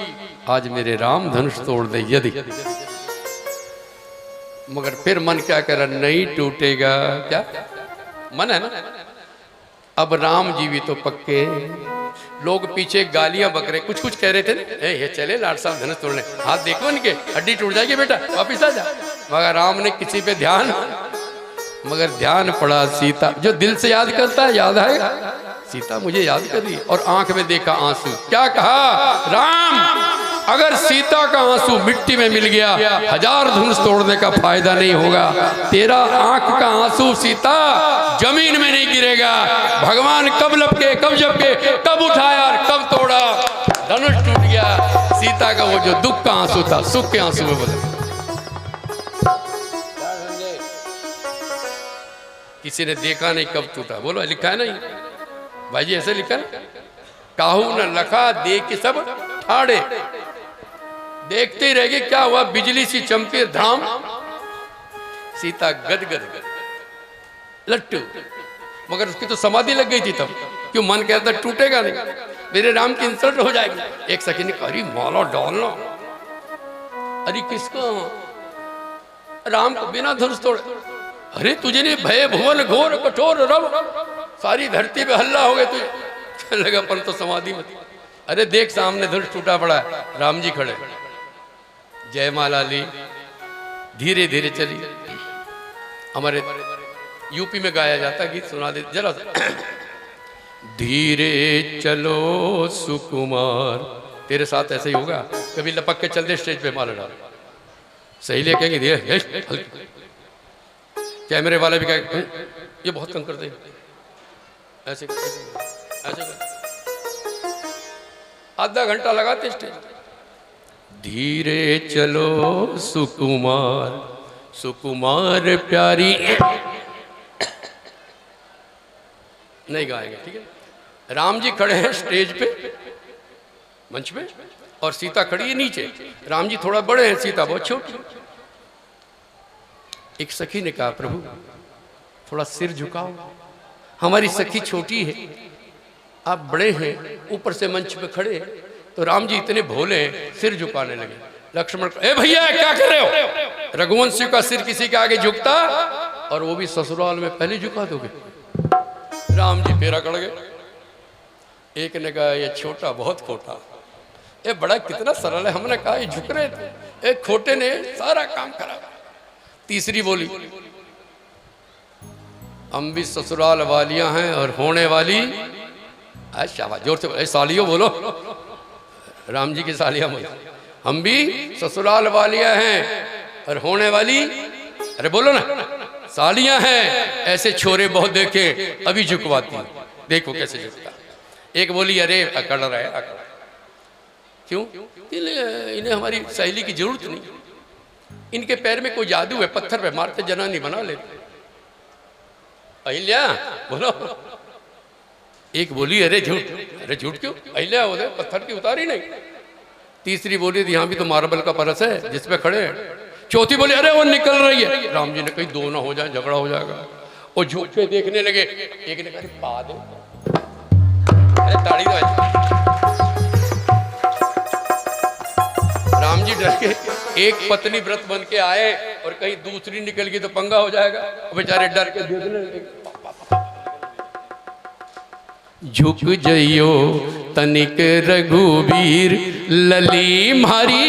आज मेरे राम धनुष तोड़ दे यदि। मगर फिर मन क्या कह रहा, नहीं टूटेगा। क्या मन है ना। अब राम जी भी तो पक्के। लोग पीछे गालियां बक रहे, कुछ कुछ कह रहे थे ना, ये चले लाड साहब धनुष तोड़ने, हाथ देखो इनके, हड्डी टूट जाएगी बेटा, वापिस आ जा। मगर राम ने किसी पे ध्यान, मगर ध्यान पड़ा सीता। जो दिल से याद करता है याद आएगा। सीता मुझे याद कर रही है, और आंख में देखा आंसू। क्या कहा राम, अगर सीता का आंसू मिट्टी में मिल गया, 1000 धनुष तोड़ने का फायदा नहीं होगा। तेरा आंख का आंसू सीता जमीन में नहीं गिरेगा। भगवान कब लपके, कब झपके, कब उठाया और कब तोड़ा, धनुष टूट गया। सीता का वो जो दुख का आंसू था, सुख के आंसू में बदल। किसी ने देखा नहीं कब टूटा, बोलो लिखा है नहीं भाई जी, ऐसे लिखा है, काहू न लखा दे के सब ठाड़े। देखते ही रहेगी, क्या हुआ, बिजली सी चमके धाम, सीता गदगद लट्टू। मगर उसकी तो समाधि लग गई थी तब, क्यों मन कहता टूटेगा नहीं, मेरे राम की इंसल्ट हो जाएगी। एक सखी ने कहा, अरे माला डालना, अरे किसको, राम को बिना धनुष तोड़े। अरे तुझे नहीं भय भुवन घोर कठोर रव, सारी धरती पे हल्ला हो गए तुझे। लगा पर तो समाधि में। अरे देख सामने धनुष टूटा पड़ा है, राम जी खड़े, जयमाला ली, धीरे धीरे चली। हमारे यूपी में गाया जाता गीत, सुना दे जरा। धीरे चलो सुकुमार, तेरे साथ ऐसे ही होगा, कभी लपक के चल दे स्टेज पे माला डाल, सही ले कहेंगे धीरे, कैमरे वाले भी कहेंगे ये बहुत कम कर दे, ऐसे ऐसे आधा घंटा लगाते स्टेज। धीरे चलो सुकुमार, सुकुमार प्यारी नहीं गाएंगे, ठीक है। राम जी खड़े हैं स्टेज पे, मंच पे, और सीता खड़ी है नीचे। राम जी थोड़ा बड़े हैं, सीता बहुत छोटी। एक सखी ने कहा प्रभु थोड़ा सिर झुकाओ, हमारी सखी छोटी है, आप बड़े हैं, ऊपर से मंच पे खड़े हैं। तो राम जी इतने भोले हैं, सिर झुकाने लगे। लक्ष्मण ए भैया क्या कर रहे हो? रघुवंशी का सिर किसी के आगे झुकता, और वो भी ससुराल में पहले झुका दोगे। राम जी फेरा कड़ गए। एक ने कहा ये छोटा बहुत खोटा, ये बड़ा कितना सरल है, हमने कहा ये झुक रहे थे, एक खोटे ने सारा काम करा। तीसरी बोली हम भी ससुराल वालियां हैं और होने वाली, शाबाश जोर से सालियों बोलो, राम जी की सालियां बोलो, हम भी ससुराल वालियां हैं और होने वाली, अरे बोलो ना, सालियां हैं, ऐसे छोरे बहुत देखे, अभी झुकवाती, देखो कैसे झुकता। एक बोली अरे अकड़ रहा है, अकड़ क्यों? इन्हें हमारी सहेली की जरूरत नहीं, इनके पैर में कोई जादू है, पत्थर पे मारते जनानी बना लेते। अहिल्या बोलो। एक बोली अरे झूठ, अरे झूठ क्यों? अहिल्या होते पत्थर की उतारी नहीं। तीसरी बोली थी यहाँ भी तो मार्बल का परस है जिसपे खड़े हैं। चौथी बोली अरे वो निकल रही है। राम जी ने कहीं दो ना हो जाए, झगड़ा हो जाएगा। वो झूठ पे देखने लगे। एक ने कहा पा दे, अरे ताड़ी दो। राम जी डर के एक पत्नी व्रत बन के आए और कहीं दूसरी निकल गई तो पंगा हो जाएगा। बेचारे डर के देखने लगे। झुक जइयो तनिक रघुवीर, लली मारी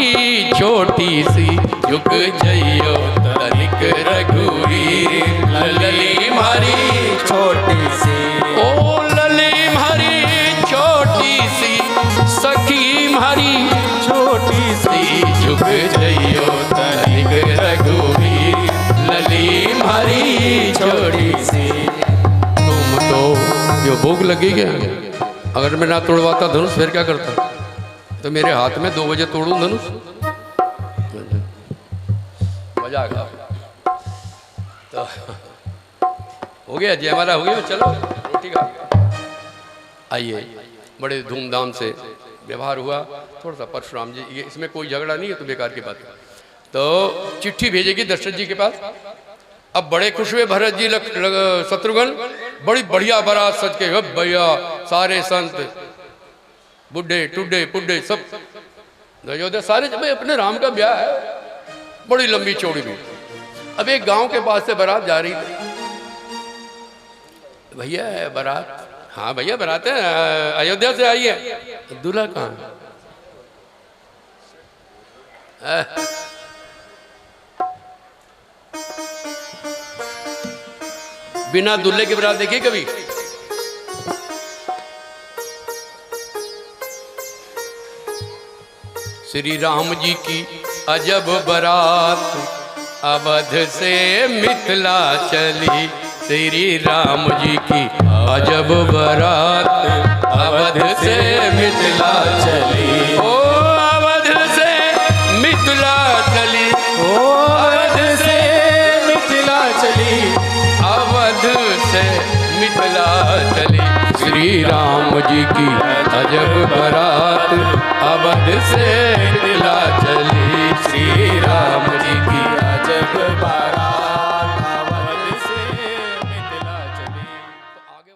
छोटी सी, झुक जइयो तनिक रघुवीर, लली मारी छोटी सी, ओ लली मारी छोटी सी, सखी मारी छोटी सी, झुक जइयो तनिक रघुवीर, लली मारी छोटी सी। तुम तो यो भूख लगी क्या? अगर मैं ना तोड़वाता धनुष फिर क्या करता? तो मेरे हाथ में 2 बजे तोड़ूं धनुष, मजा आ गया। तो हो गया, जयमाला हो गया, चलो रोटी खा। आइए, बड़े धूमधाम से व्यवहार हुआ। थोड़ा सा परशुराम जी, ये इसमें कोई झगड़ा नहीं है, तो बेकार की बात है। तो चिट्ठी भेजेगी दशरथ जी के पास। अब बड़े खुश हुए भरत जी, शत्रुघ्न, बड़ी बढ़िया बारात सज के, भैया सारे संत, बुढ़े टुड्डे पुड्डे सब अयोध्या सारे, जब अपने राम का ब्याह है, बड़ी लंबी चौड़ी भी। अब एक गांव के पास से बारात जा रही थी। भैया बारात, हाँ भैया बारात है, अयोध्या से आई है। दूल्हा कहाँ? बिना दूल्हे की बारात देखी कभी? श्री राम जी की अजब बारात अवध से मिथिला चली। श्री राम जी की अजब बारात अवध से मिथिला चली। ओ अवध से मिथिला चली, ओ अवध से मिथिला चली, अवध से मिथिला चली। श्री राम जी की अजब बारात अवध से मिथिला चली। श्री राम जी की